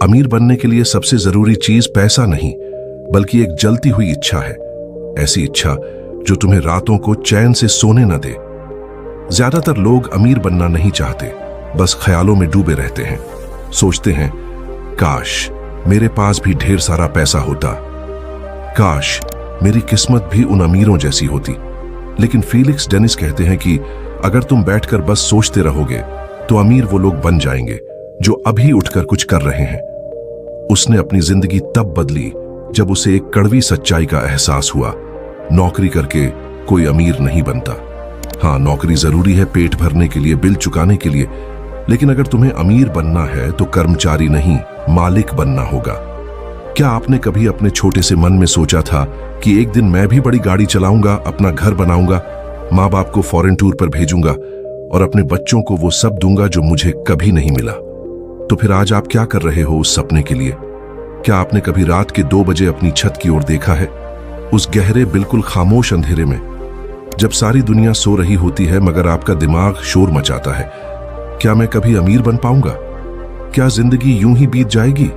अमीर बनने के लिए सबसे जरूरी चीज पैसा नहीं, बल्कि एक जलती हुई इच्छा है। ऐसी इच्छा जो तुम्हें रातों को चैन से सोने न दे। ज्यादातर लोग अमीर बनना नहीं चाहते, बस ख्यालों में डूबे रहते हैं। सोचते हैं, काश मेरे पास भी ढेर सारा पैसा होता, काश मेरी किस्मत भी उन अमीरों जैसी होती। लेकिन फेलिक्स डेनिस कहते हैं कि अगर तुम बैठकर बस सोचते रहोगे तो अमीर वो लोग बन जाएंगे जो अभी उठकर कुछ कर रहे हैं। उसने अपनी जिंदगी तब बदली जब उसे एक कड़वी सच्चाई का एहसास हुआ। नौकरी करके कोई अमीर नहीं बनता। हाँ, नौकरी जरूरी है पेट भरने के लिए, बिल चुकाने के लिए, लेकिन अगर तुम्हें अमीर बनना है तो कर्मचारी नहीं, मालिक बनना होगा। क्या आपने कभी अपने छोटे से मन में सोचा था कि एक दिन मैं भी बड़ी गाड़ी चलाऊंगा, अपना घर बनाऊंगा, माँ बाप को फॉरेन टूर पर भेजूंगा और अपने बच्चों को वो सब दूंगा जो मुझे कभी नहीं मिला? तो फिर आज आप क्या कर रहे हो उस सपने के लिए? क्या आपने कभी रात के 2 बजे अपनी छत की ओर देखा है? उस गहरे, बिल्कुल खामोश अंधेरे में, जब सारी दुनिया सो रही होती है मगर आपका दिमाग शोर मचाता है। क्या मैं कभी अमीर बन पाऊंगा? क्या जिंदगी यूं ही बीत जाएगी?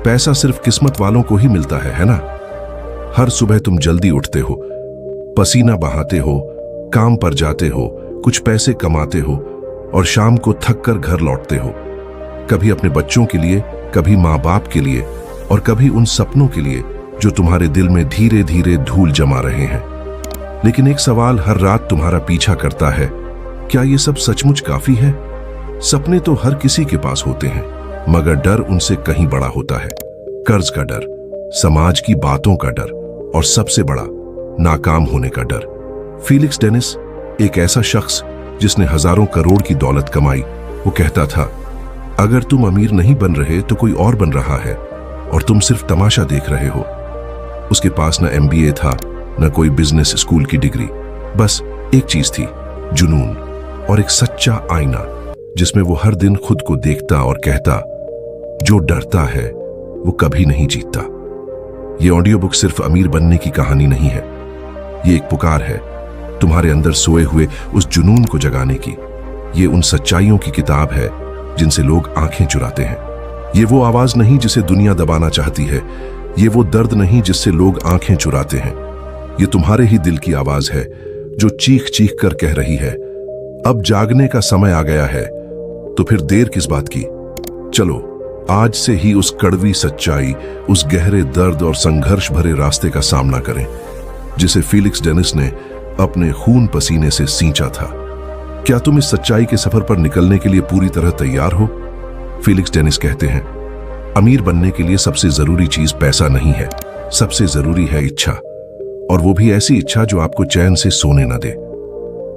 पैसा सिर्फ किस्मत वालों को ही मिलता है ना? हर सुबह तुम जल्दी उठते हो, पसीना बहाते हो, काम पर जाते हो, कुछ पैसे कमाते हो और शाम को थक कर घर लौटते हो। कभी अपने बच्चों के लिए, कभी माँ बाप के लिए और कभी उन सपनों के लिए जो तुम्हारे दिल में धीरे धीरे धूल जमा रहे हैं। लेकिन एक सवाल हर रात तुम्हारा पीछा करता है, क्या ये सब सचमुच काफी है? सपने तो हर किसी के पास होते हैं, मगर डर उनसे कहीं बड़ा होता है। कर्ज का डर, समाज की बातों का डर और सबसे बड़ा, नाकाम होने का डर। फेलिक्स डेनिस एक ऐसा शख्स जिसने हजारों करोड़ की दौलत कमाई, वो कहता था, अगर तुम अमीर नहीं बन रहे तो कोई और बन रहा है और तुम सिर्फ तमाशा देख रहे हो। उसके पास न MBA था, न कोई बिजनेस स्कूल की डिग्री, बस एक चीज थी, जुनून और एक सच्चा आईना जिसमें वो हर दिन खुद को देखता और कहता, जो डरता है वो कभी नहीं जीतता। ये ऑडियो बुक सिर्फ अमीर बनने की कहानी नहीं है, ये एक पुकार है तुम्हारे अंदर सोए हुए उस जुनून को जगाने की। ये उन सच्चाइयों की किताब है जिनसे लोग आंखें चुराते हैं। ये वो आवाज नहीं जिसे दुनिया दबाना चाहती है, ये वो दर्द नहीं जिससे लोग आंखें चुराते हैं। ये तुम्हारे ही दिल की आवाज है जो चीख चीख कर कह रही है, अब जागने का समय आ गया है। तो फिर देर किस बात की? चलो आज से ही उस कड़वी सच्चाई, उस गहरे दर्द और संघर्ष भरे रास्ते का सामना करें जिसे फेलिक्स डेनिस ने अपने खून पसीने से सींचा था। क्या तुम इस सच्चाई के सफर पर निकलने के लिए पूरी तरह तैयार हो? फेलिक्स डेनिस कहते हैं, अमीर बनने के लिए सबसे जरूरी चीज पैसा नहीं है, सबसे जरूरी है इच्छा, और वो भी ऐसी इच्छा जो आपको चैन से सोने न दे।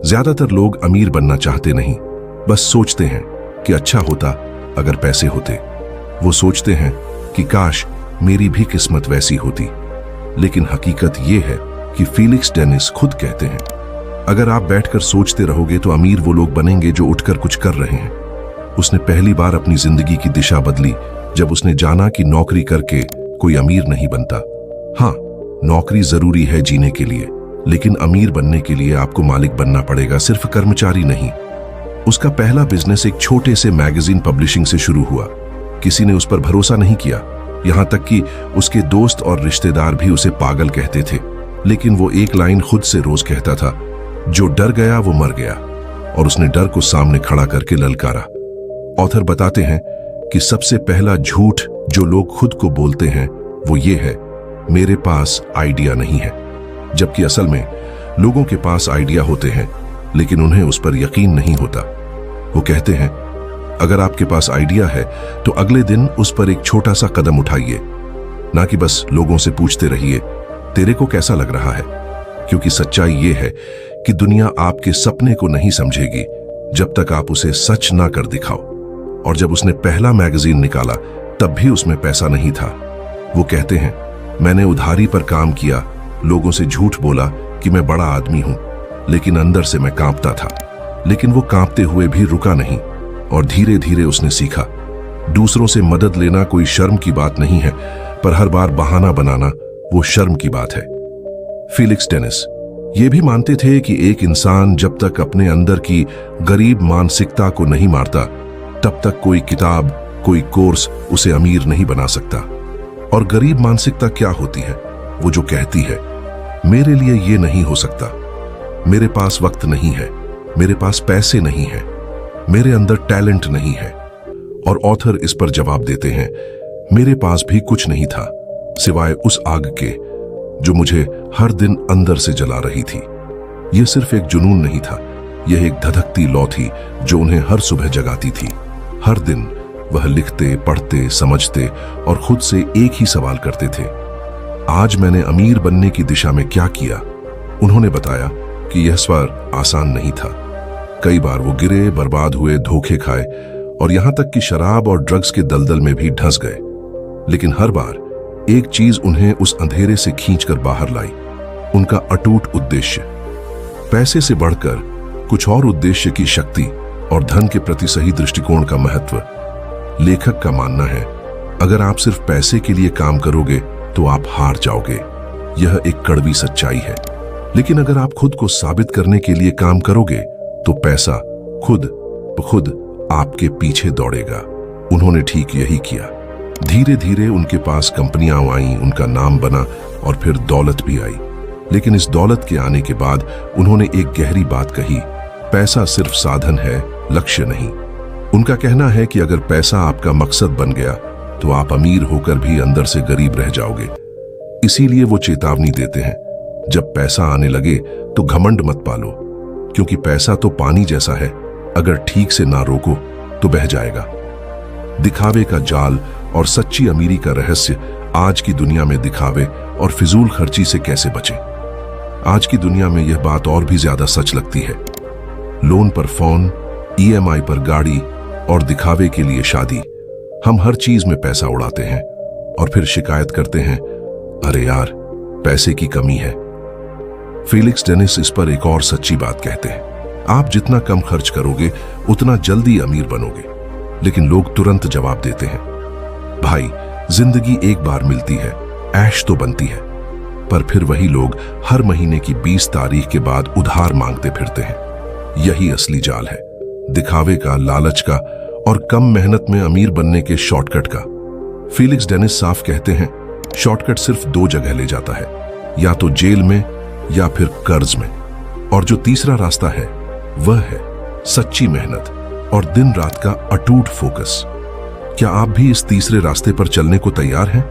ज्यादातर लोग अमीर बनना चाहते नहीं, बस सोचते हैं कि अच्छा होता अगर पैसे होते। वो सोचते हैं कि काश मेरी भी किस्मत वैसी होती। लेकिन हकीकत ये है कि फेलिक्स डेनिस खुद कहते हैं, अगर आप बैठकर सोचते रहोगे तो अमीर वो लोग बनेंगे जो उठकर कुछ कर रहे हैं। उसने पहली बार अपनी जिंदगी की दिशा बदली जब उसने जाना कि नौकरी करके कोई अमीर नहीं बनता। हाँ, नौकरी जरूरी है जीने के लिए, लेकिन अमीर बनने के लिए आपको मालिक बनना पड़ेगा, सिर्फ कर्मचारी नहीं। उसका पहला बिजनेस एक छोटे से मैगजीन पब्लिशिंग से शुरू हुआ। किसी ने उस पर भरोसा नहीं किया, यहां तक कि उसके दोस्त और रिश्तेदार भी उसे पागल कहते थे। लेकिन वो एक लाइन खुद से रोज कहता था, जो डर गया वो मर गया, और उसने डर को सामने खड़ा करके ललकारा। ऑथर बताते हैं कि सबसे पहला झूठ जो लोग खुद को बोलते हैं वो ये है, मेरे पास आइडिया नहीं है। जबकि असल में लोगों के पास आइडिया होते हैं, लेकिन उन्हें उस पर यकीन नहीं होता। वो कहते हैं, अगर आपके पास आइडिया है तो अगले दिन उस पर एक छोटा सा कदम उठाइए, ना कि बस लोगों से पूछते रहिए तेरे को कैसा लग रहा है। क्योंकि सच्चाई ये है कि दुनिया आपके सपने को नहीं समझेगी जब तक आप उसे सच ना कर दिखाओ। और जब उसने पहला मैगजीन निकाला तब भी उसमें पैसा नहीं था। वो कहते हैं, मैंने उधारी पर काम किया, लोगों से झूठ बोला कि मैं बड़ा आदमी हूं, लेकिन अंदर से मैं कांपता था। लेकिन वो कांपते हुए भी रुका नहीं और धीरे धीरे उसने सीखा, दूसरों से मदद लेना कोई शर्म की बात नहीं है, पर हर बार बहाना बनाना वो शर्म की बात है। फेलिक्स डेनिस ये भी मानते थे कि एक इंसान जब तक अपने अंदर की गरीब मानसिकता को नहीं मारता, तब तक कोई किताब, कोई कोर्स उसे अमीर नहीं बना सकता। और गरीब मानसिकता क्या होती है? वो जो कहती है, मेरे लिए ये नहीं हो सकता, मेरे पास वक्त नहीं है, मेरे पास पैसे नहीं है, मेरे अंदर टैलेंट नहीं है। और ऑथर इस पर जवाब देते हैं, मेरे पास भी कुछ नहीं था सिवाय उस आग के जो मुझे हर दिन अंदर से जला रही थी। यह सिर्फ एक जुनून नहीं था, यह एक धधकती लौ थी जो उन्हें हर सुबह जगाती थी। हर दिन वह लिखते, पढ़ते, समझते और खुद से एक ही सवाल करते थे, आज मैंने अमीर बनने की दिशा में क्या किया? उन्होंने बताया कि यह सफर आसान नहीं था। कई बार वो गिरे, बर्बाद हुए, धोखे खाए और यहां तक कि शराब और ड्रग्स के दलदल में भी धंस गए। लेकिन हर बार एक चीज उन्हें उस अंधेरे से खींचकर बाहर लाई, उनका अटूट उद्देश्य। पैसे से बढ़कर कुछ और उद्देश्य की शक्ति और धन के प्रति सही दृष्टिकोण का महत्व। लेखक का मानना है, अगर आप सिर्फ पैसे के लिए काम करोगे तो आप हार जाओगे। यह एक कड़वी सच्चाई है। लेकिन अगर आप खुद को साबित करने के लिए काम करोगे तो पैसा खुद ब खुद आपके पीछे दौड़ेगा। उन्होंने ठीक यही किया। धीरे धीरे उनके पास कंपनियां आईं, उनका नाम बना और फिर दौलत भी आई। लेकिन इस दौलत के आने के बाद उन्होंने एक गहरी बात कही, पैसा सिर्फ साधन है, लक्ष्य नहीं। उनका कहना है कि अगर पैसा आपका मकसद बन गया तो आप अमीर होकर भी अंदर से गरीब रह जाओगे। इसीलिए वो चेतावनी देते हैं, जब पैसा आने लगे तो घमंड मत पालो, क्योंकि पैसा तो पानी जैसा है, अगर ठीक से ना रोको तो बह जाएगा। दिखावे का जाल और सच्ची अमीरी का रहस्य आज की दुनिया में दिखावे और फिजूल खर्ची से कैसे बचें। आज की दुनिया में यह बात और भी ज्यादा सच लगती है। लोन पर फोन, ईएमआई पर गाड़ी और दिखावे के लिए शादी। हम हर चीज में पैसा उड़ाते हैं और फिर शिकायत करते हैं, अरे यार पैसे की कमी है। फीलिक्स डेनिस इस पर एक और सच्ची बात कहते हैं, आप जितना कम खर्च करोगे उतना जल्दी अमीर बनोगे। लेकिन लोग तुरंत जवाब देते हैं, भाई जिंदगी एक बार मिलती है, ऐश तो बनती है। पर फिर वही लोग हर महीने की 20 तारीख के बाद उधार मांगते फिरते हैं। यही असली जाल है, दिखावे का, लालच का और कम मेहनत में अमीर बनने के शॉर्टकट का। फीलिक्स डेनिस साफ कहते हैं, शॉर्टकट सिर्फ 2 जगह ले जाता है, या तो जेल में या फिर कर्ज में। और जो तीसरा रास्ता है वह है सच्ची मेहनत और दिन रात का अटूट फोकस। क्या आप भी इस तीसरे रास्ते पर चलने को तैयार हैं?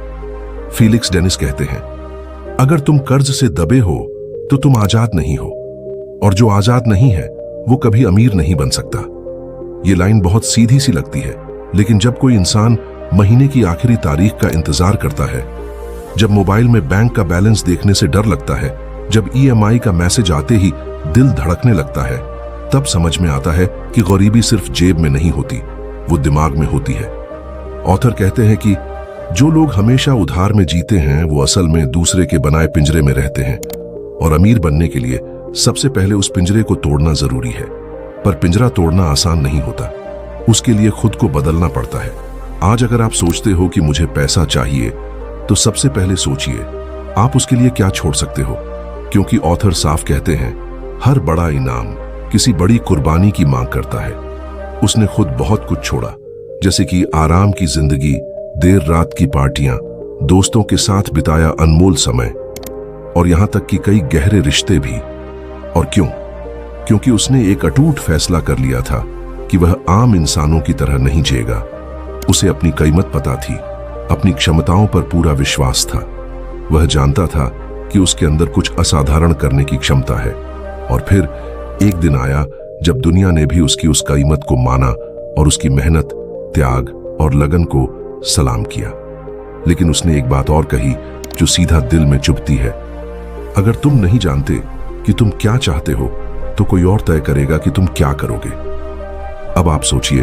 फीलिक्स डेनिस कहते हैं, अगर तुम कर्ज से दबे हो तो तुम आजाद नहीं हो, और जो आजाद नहीं है वो कभी अमीर नहीं बन सकता। ये लाइन बहुत सीधी सी लगती है, लेकिन जब कोई इंसान महीने की आखिरी तारीख का इंतजार करता है, जब मोबाइल में बैंक का बैलेंस देखने से डर लगता है, जब ईएमआई का मैसेज आते ही दिल धड़कने लगता है, तब समझ में आता है कि गरीबी सिर्फ जेब में नहीं होती, वो दिमाग में होती है। ऑथर कहते हैं कि जो लोग हमेशा उधार में जीते हैं वो असल में दूसरे के बनाए पिंजरे में रहते हैं, और अमीर बनने के लिए सबसे पहले उस पिंजरे को तोड़ना जरूरी है। पर पिंजरा तोड़ना आसान नहीं होता, उसके लिए खुद को बदलना पड़ता है। आज अगर आप सोचते हो कि मुझे पैसा चाहिए, तो सबसे पहले सोचिए आप उसके लिए क्या छोड़ सकते हो, क्योंकि ऑथर साफ कहते हैं, हर बड़ा इनाम किसी बड़ी कुर्बानी की मांग करता है। उसने खुद बहुत कुछ छोड़ा, जैसे कि आराम की जिंदगी, देर रात की पार्टियां, दोस्तों के साथ बिताया अनमोल समय, और यहां तक कि कई गहरे रिश्ते भी। और क्यों? क्योंकि उसने एक अटूट फैसला कर लिया था कि वह आम इंसानों की तरह नहीं जिएगा। उसे अपनी कीमत पता थी, अपनी क्षमताओं पर पूरा विश्वास था। वह जानता था कि उसके अंदर कुछ असाधारण करने की क्षमता है। और फिर एक दिन आया जब दुनिया ने भी उसकी उस कीमत को माना और उसकी मेहनत, त्याग और लगन को सलाम किया। लेकिन उसने एक बात और कही जो सीधा दिल में चुभती है, अगर तुम नहीं जानते कि तुम क्या चाहते हो तो कोई और तय करेगा कि तुम क्या करोगे। अब आप सोचिए,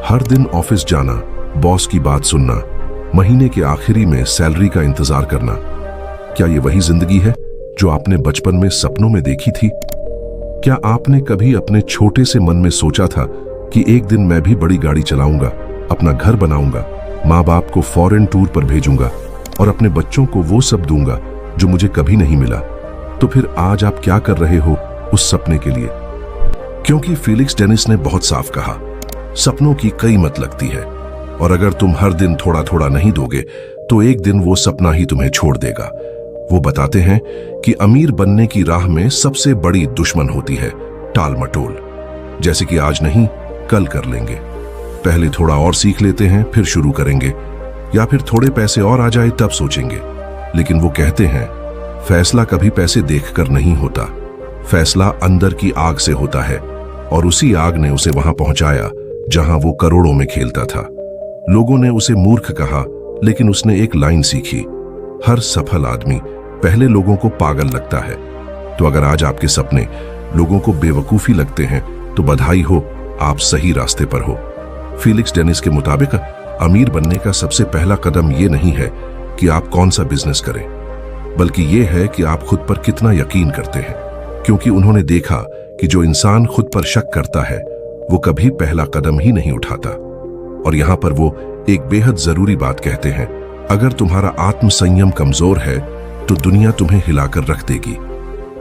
हर दिन ऑफिस जाना, बॉस की बात सुनना, महीने के आखिरी में सैलरी का इंतजार करना, क्या ये वही जिंदगी है जो आपने बचपन में सपनों में देखी थी? क्या आपने कभी अपने छोटे से मन में सोचा था कि एक दिन मैं भी बड़ी गाड़ी चलाऊंगा, अपना घर बनाऊंगा, माँ बाप को फॉरेन टूर पर भेजूंगा और अपने बच्चों को वो सब दूंगा जो मुझे कभी नहीं मिला? तो फिर आज आप क्या कर रहे हो उस सपने के लिए? क्योंकि फीलिक्स डेनिस ने बहुत साफ कहा, सपनों की कीमत लगती है, और अगर तुम हर दिन थोड़ा थोड़ा नहीं दोगे तो एक दिन वो सपना ही तुम्हें छोड़ देगा। वो बताते हैं कि अमीर बनने की राह में सबसे बड़ी दुश्मन होती है टाल मटोल। जैसे कि आज नहीं, कल कर लेंगे, पहले थोड़ा और सीख लेते हैं फिर शुरू करेंगे, या फिर थोड़े पैसे और आ जाए तब सोचेंगे। लेकिन वो कहते हैं फैसला कभी पैसे देखकर नहीं होता, फैसला अंदर की आग से होता है, और उसी आग ने उसे वहां पहुंचाया जहां वो करोड़ों में खेलता था। लोगों ने उसे मूर्ख कहा, लेकिन उसने एक लाइन सीखी, हर सफल आदमी पहले लोगों को पागल लगता है। तो अगर आज आपके सपने लोगों को बेवकूफी लगते हैं तो बधाई हो, आप सही रास्ते पर हो। फीलिक्स डेनिस के मुताबिक अमीर बनने का सबसे पहला कदम ये नहीं है कि आप कौन सा बिजनेस करें, बल्कि ये है कि आप खुद पर कितना यकीन करते हैं। क्योंकि उन्होंने देखा कि जो इंसान खुद पर शक करता है वो कभी पहला कदम ही नहीं उठाता। और यहां पर वो एक बेहद जरूरी बात कहते हैं, अगर तुम्हारा आत्म संयम कमजोर है तो दुनिया तुम्हें हिलाकर रख देगी।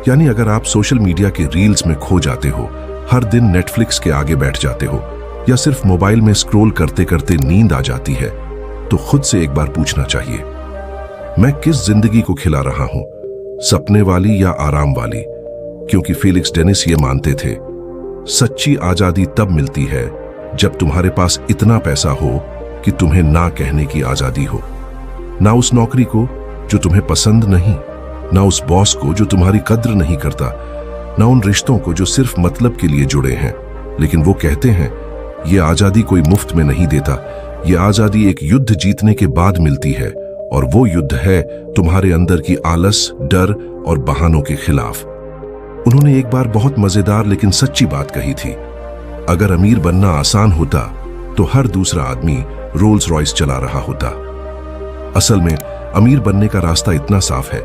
यानी अगर आप सोशल मीडिया के रील्स में खो जाते हो, हर दिन नेटफ्लिक्स के आगे बैठ जाते हो, या सिर्फ मोबाइल में स्क्रॉल करते करते नींद आ जाती है, तो खुद से एक बार पूछना चाहिए, मैं किस जिंदगी को खिला रहा हूं, सपने वाली या आराम वाली? क्योंकि फीलिक्स डेनिस ये मानते थे, सच्ची आजादी तब मिलती है जब तुम्हारे पास इतना पैसा हो कि तुम्हें ना कहने की आजादी हो। ना उस नौकरी को जो तुम्हें पसंद नहीं, ना उस बॉस को जो तुम्हारी कद्र नहीं करता, ना उन रिश्तों को जो सिर्फ मतलब के लिए जुड़े हैं। लेकिन वो कहते हैं ये आजादी कोई मुफ्त में नहीं देता, ये आजादी एक युद्ध जीतने के बाद मिलती है, और वो युद्ध है तुम्हारे अंदर की आलस, डर और बहानों के खिलाफ। उन्होंने एक बार बहुत मजेदार लेकिन सच्ची बात कही थी, अगर अमीर बनना आसान होता तो हर दूसरा आदमी रोल्स रॉयस चला रहा होता। असल में अमीर बनने का रास्ता इतना साफ है,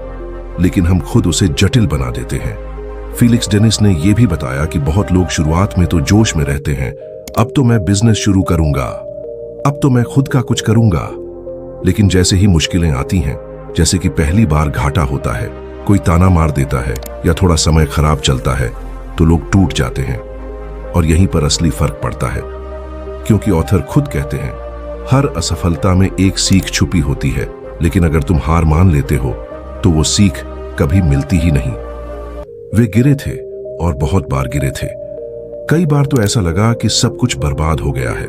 लेकिन हम खुद उसे जटिल बना देते हैं। फीलिक्स डेनिस ने यह भी बताया कि बहुत लोग शुरुआत में तो जोश में रहते हैं, अब तो मैं बिजनेस शुरू करूंगा, अब तो मैं खुद का कुछ करूंगा। लेकिन जैसे ही मुश्किलें आती हैं, जैसे कि पहली बार घाटा होता है, कोई ताना मार देता है या थोड़ा समय खराब चलता है, तो लोग टूट जाते हैं। और यहीं पर असली फर्क पड़ता है, क्योंकि ऑथर खुद कहते हैं हर असफलता में एक सीख छुपी होती है, लेकिन अगर तुम हार मान लेते हो तो वो सीख कभी मिलती ही नहीं। वे गिरे थे और बहुत बार गिरे थे। कई बार तो ऐसा लगा कि सब कुछ बर्बाद हो गया है,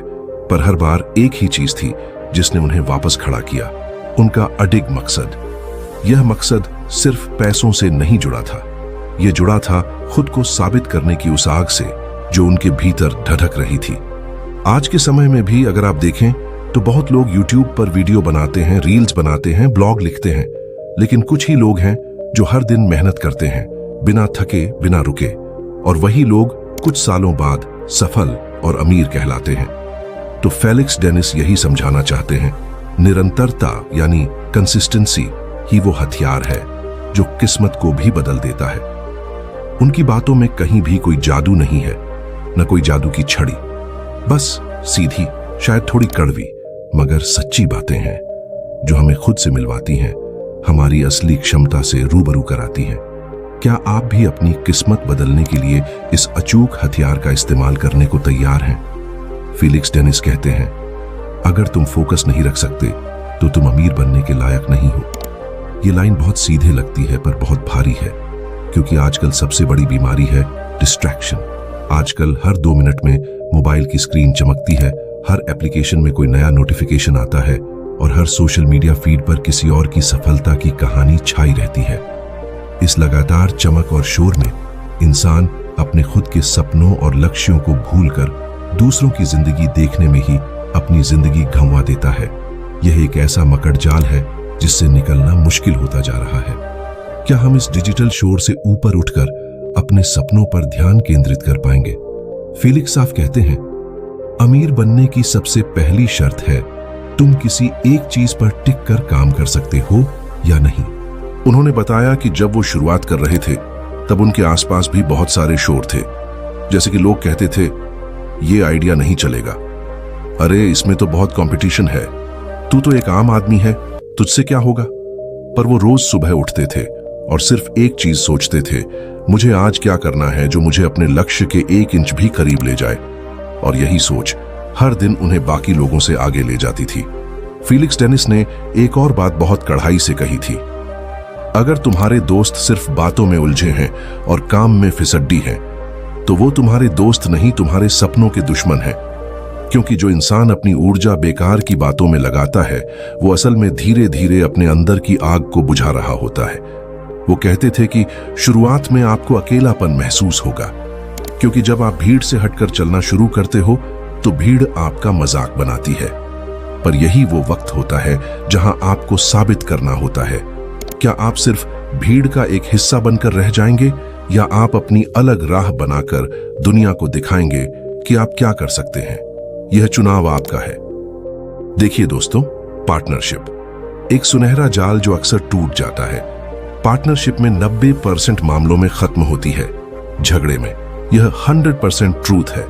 पर हर बार एक ही चीज थी जिसने उन्हें वापस खड़ा किया, उनका अडिग मकसद। यह मकसद सिर्फ पैसों से नहीं जुड़ा था, यह जुड़ा था खुद को साबित करने की उस आग से जो उनके भीतर धधक रही थी। आज के समय में भी अगर आप देखें तो बहुत लोग YouTube पर वीडियो बनाते हैं, रील्स बनाते हैं, ब्लॉग लिखते हैं, लेकिन कुछ ही लोग हैं जो हर दिन मेहनत करते हैं बिना थके, बिना रुके, और वही लोग कुछ सालों बाद सफल और अमीर कहलाते हैं। तो फेलिक्स डेनिस यही समझाना चाहते हैं, निरंतरता यानी कंसिस्टेंसी ही वो हथियार है जो किस्मत को भी बदल देता है। उनकी बातों में कहीं भी कोई जादू नहीं है, न कोई जादू की छड़ी, बस सीधी, शायद थोड़ी कड़वी मगर सच्ची बातें हैं जो हमें खुद से मिलवाती हैं, हमारी असली क्षमता से रूबरू कराती हैं। क्या आप भी अपनी किस्मत बदलने के लिए इस अचूक हथियार का इस्तेमाल करने को तैयार हैं? फीलिक्स डेनिस कहते हैं, अगर तुम फोकस नहीं रख सकते तो तुम अमीर बनने के लायक नहीं हो। ये लाइन बहुत सीधे लगती है पर बहुत भारी है, क्योंकि आजकल सबसे बड़ी बीमारी है डिस्ट्रैक्शन। आजकल हर 2 मिनट में मोबाइल की स्क्रीन चमकती है, हर एप्लीकेशन में कोई नया नोटिफिकेशन आता है, और हर सोशल मीडिया फीड पर किसी और की सफलता की कहानी छाई रहती है। इस लगातार चमक और शोर में इंसान अपने खुद के सपनों और लक्ष्यों को भूलकर दूसरों की जिंदगी देखने में ही अपनी जिंदगी गंवा देता है। यह एक ऐसा मकड़जाल है जिससे निकलना मुश्किल होता जा रहा है। क्या हम इस डिजिटल शोर से ऊपर उठकर अपने सपनों पर ध्यान केंद्रित कर पाएंगे? फीलिक्स साफ कहते हैं, अमीर बनने की सबसे पहली शर्त है तुम किसी एक चीज पर टिक कर काम कर सकते हो या नहीं। उन्होंने बताया कि जब वो शुरुआत कर रहे थे तब उनके आसपास भी बहुत सारे शोर थे, जैसे कि लोग कहते थे ये आइडिया नहीं चलेगा, अरे इसमें तो बहुत कंपटीशन है, तू तो एक आम आदमी है, तुझसे क्या होगा। पर वो रोज सुबह उठते थे और सिर्फ एक चीज सोचते थे, मुझे आज क्या करना है जो मुझे अपने लक्ष्य के 1 इंच भी करीब ले जाए। और यही सोच हर दिन उन्हें बाकी लोगों से आगे ले जाती थी। फीलिक्स डेनिस ने एक और बात बहुत कड़ाई से कही थी, अगर तुम्हारे दोस्त सिर्फ बातों में उलझे हैं और काम में फिसड्डी हैं, तो वो तुम्हारे दोस्त नहीं, तुम्हारे सपनों के दुश्मन हैं। क्योंकि जो इंसान अपनी ऊर्जा बेकार की बातों में लगाता है, वो असल में धीरे धीरे अपने अंदर की आग को बुझा रहा होता है। वो कहते थे कि शुरुआत में आपको अकेलापन महसूस होगा, क्योंकि जब आप भीड़ से हटकर चलना शुरू करते हो तो भीड़ आपका मजाक बनाती है। पर यही वो वक्त होता है जहां आपको साबित करना होता है, क्या आप सिर्फ भीड़ का एक हिस्सा बनकर रह जाएंगे या आप अपनी अलग राह बनाकर दुनिया को दिखाएंगे कि आप क्या कर सकते हैं। यह चुनाव आपका है। देखिए दोस्तों, पार्टनरशिप एक सुनहरा जाल जो अक्सर टूट जाता है। पार्टनरशिप में 90% मामलों में खत्म होती है, झगड़े में। यह 100% ट्रूथ है।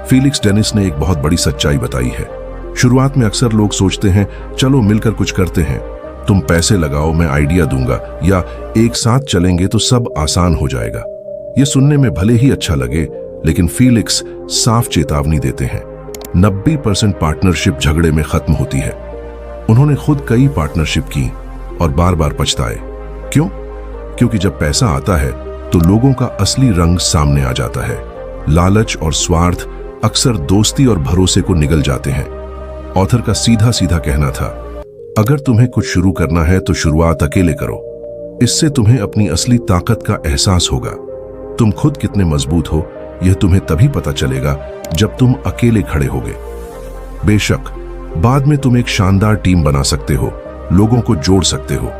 फीलिक्स डेनिस ने एक बहुत बड़ी सच्चाई बताई है। शुरुआत में अक्सर लोग सोचते हैं चलो मिलकर कुछ करते हैं, तुम पैसे लगाओ, मैं आइडिया दूंगा, या एक साथ चलेंगे तो सब आसान हो जाएगा। यह सुनने में भले ही अच्छा लगे, लेकिन फीलिक्स साफ चेतावनी देते हैं, 90% पार्टनरशिप झगड़े में खत्म होती है। उन्होंने खुद कई पार्टनरशिप की और बार बार पछताए। क्यों? क्योंकि जब पैसा आता है तो लोगों का असली रंग सामने आ जाता है। लालच और स्वार्थ अक्सर दोस्ती और भरोसे को निगल जाते हैं। ऑथर का सीधा सीधा कहना था, अगर तुम्हें कुछ शुरू करना है तो शुरुआत अकेले करो। इससे तुम्हें अपनी असली ताकत का एहसास होगा। तुम खुद कितने मजबूत हो यह तुम्हें तभी पता चलेगा जब तुम अकेले खड़े होगे। बेशक बाद में तुम एक शानदार टीम बना सकते हो, लोगों को जोड़ सकते हो,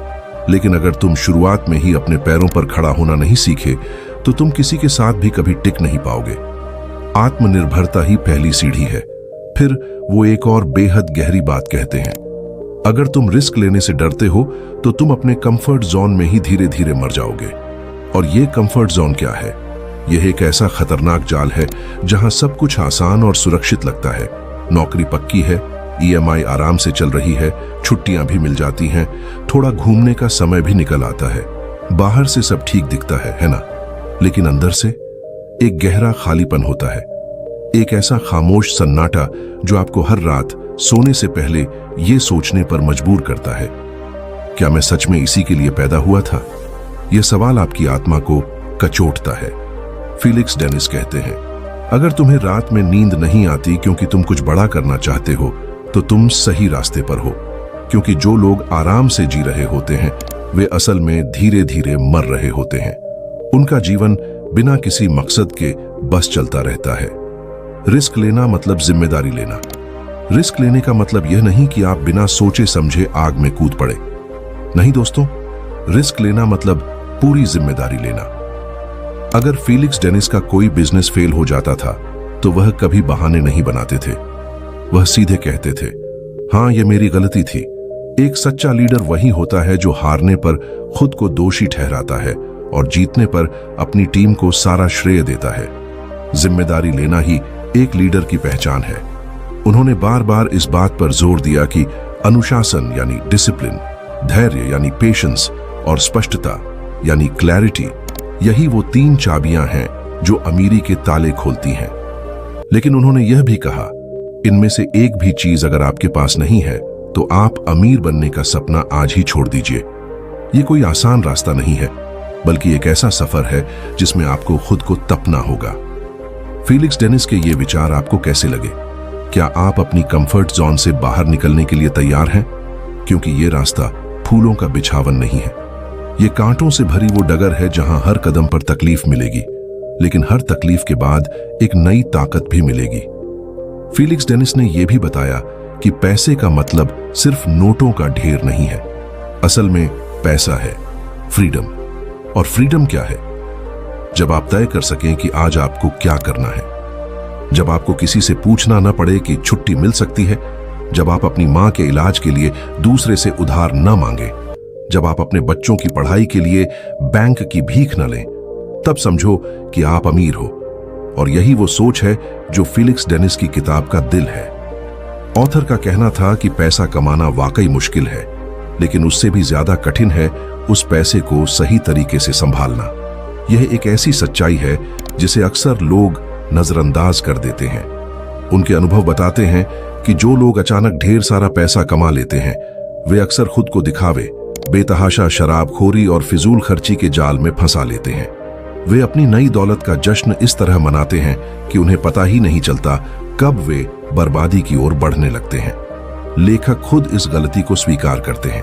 लेकिन अगर तुम शुरुआत में ही अपने पैरों पर खड़ा होना नहीं सीखे तो तुम किसी के साथ भी कभी टिक नहीं पाओगे। आत्मनिर्भरता ही पहली सीढ़ी है। फिर वो एक और बेहद गहरी बात कहते हैं, अगर तुम रिस्क लेने से डरते हो तो तुम अपने कंफर्ट जोन में ही धीरे धीरे मर जाओगे। और ये कंफर्ट जोन क्या है? यह एक ऐसा खतरनाक जाल है जहां सब कुछ आसान और सुरक्षित लगता है। नौकरी पक्की है, EMI आराम से चल रही है, छुट्टियां भी मिल जाती हैं, थोड़ा घूमने का समय भी निकल आता है। बाहर से सब ठीक दिखता है ना? लेकिन अंदर से एक गहरा खालीपन होता है, एक ऐसा खामोश सन्नाटा जो आपको हर रात सोने से पहले यह सोचने पर मजबूर करता है, क्या मैं सच में इसी के लिए पैदा हुआ था? यह सवाल आपकी आत्मा को कचोटता है। फीलिक्स डेनिस कहते हैं, अगर तुम्हें रात में नींद नहीं आती क्योंकि तुम कुछ बड़ा करना चाहते हो तो तुम सही रास्ते पर हो। क्योंकि जो लोग आराम से जी रहे होते हैं वे असल में धीरे धीरे मर रहे होते हैं। उनका जीवन बिना किसी मकसद के बस चलता रहता है। रिस्क लेना मतलब जिम्मेदारी लेना। रिस्क लेने का मतलब यह नहीं कि आप बिना सोचे समझे आग में कूद पड़े। नहीं दोस्तों, रिस्क लेना मतलब पूरी जिम्मेदारी लेना। अगर फीलिक्स डेनिस का कोई बिजनेस फेल हो जाता था तो वह कभी बहाने नहीं बनाते थे। वह सीधे कहते थे, हां यह मेरी गलती थी। एक सच्चा लीडर वही होता है जो हारने पर खुद को दोषी ठहराता है और जीतने पर अपनी टीम को सारा श्रेय देता है। जिम्मेदारी लेना ही एक लीडर की पहचान है। उन्होंने बार बार इस बात पर जोर दिया कि अनुशासन यानी डिसिप्लिन, धैर्य यानी पेशेंस और स्पष्टता यानी क्लैरिटी, यही वो 3 चाबियां हैं जो अमीरी के ताले खोलती हैं। लेकिन उन्होंने यह भी कहा, इनमें से एक भी चीज अगर आपके पास नहीं है तो आप अमीर बनने का सपना आज ही छोड़ दीजिए। ये कोई आसान रास्ता नहीं है, बल्कि एक ऐसा सफर है जिसमें आपको खुद को तपना होगा। फीलिक्स डेनिस के ये विचार आपको कैसे लगे? क्या आप अपनी कंफर्ट जोन से बाहर निकलने के लिए तैयार हैं? क्योंकि ये रास्ता फूलों का बिछावन नहीं है, ये कांटों से भरी वो डगर है जहां हर कदम पर तकलीफ मिलेगी, लेकिन हर तकलीफ के बाद एक नई ताकत भी मिलेगी। फीलिक्स डेनिस ने यह भी बताया कि पैसे का मतलब सिर्फ नोटों का ढेर नहीं है। असल में पैसा है फ्रीडम। और फ्रीडम क्या है? जब आप तय कर सकें कि आज आपको क्या करना है, जब आपको किसी से पूछना न पड़े कि छुट्टी मिल सकती है, जब आप अपनी मां के इलाज के लिए दूसरे से उधार न मांगे, जब आप अपने बच्चों की पढ़ाई के लिए बैंक की भीख न लें, तब समझो कि आप अमीर हो। और यही वो सोच है जो फीलिक्स डेनिस की किताब का दिल है। ऑथर का कहना था कि पैसा कमाना वाकई मुश्किल है, लेकिन उससे भी ज्यादा कठिन है उस पैसे को सही तरीके से संभालना। यह एक ऐसी सच्चाई है जिसे अक्सर लोग नजरअंदाज कर देते हैं। उनके अनुभव बताते हैं कि जो लोग अचानक ढेर सारा पैसा कमा लेते हैं वे अक्सर खुद को दिखावे, बेतहाशा शराबखोरी और फिजूल खर्ची के जाल में फंसा लेते हैं। वे अपनी नई दौलत का जश्न इस तरह मनाते हैं कि उन्हें पता ही नहीं चलता कब वे बर्बादी की ओर बढ़ने लगते हैं। लेखक खुद इस गलती को स्वीकार करते हैं।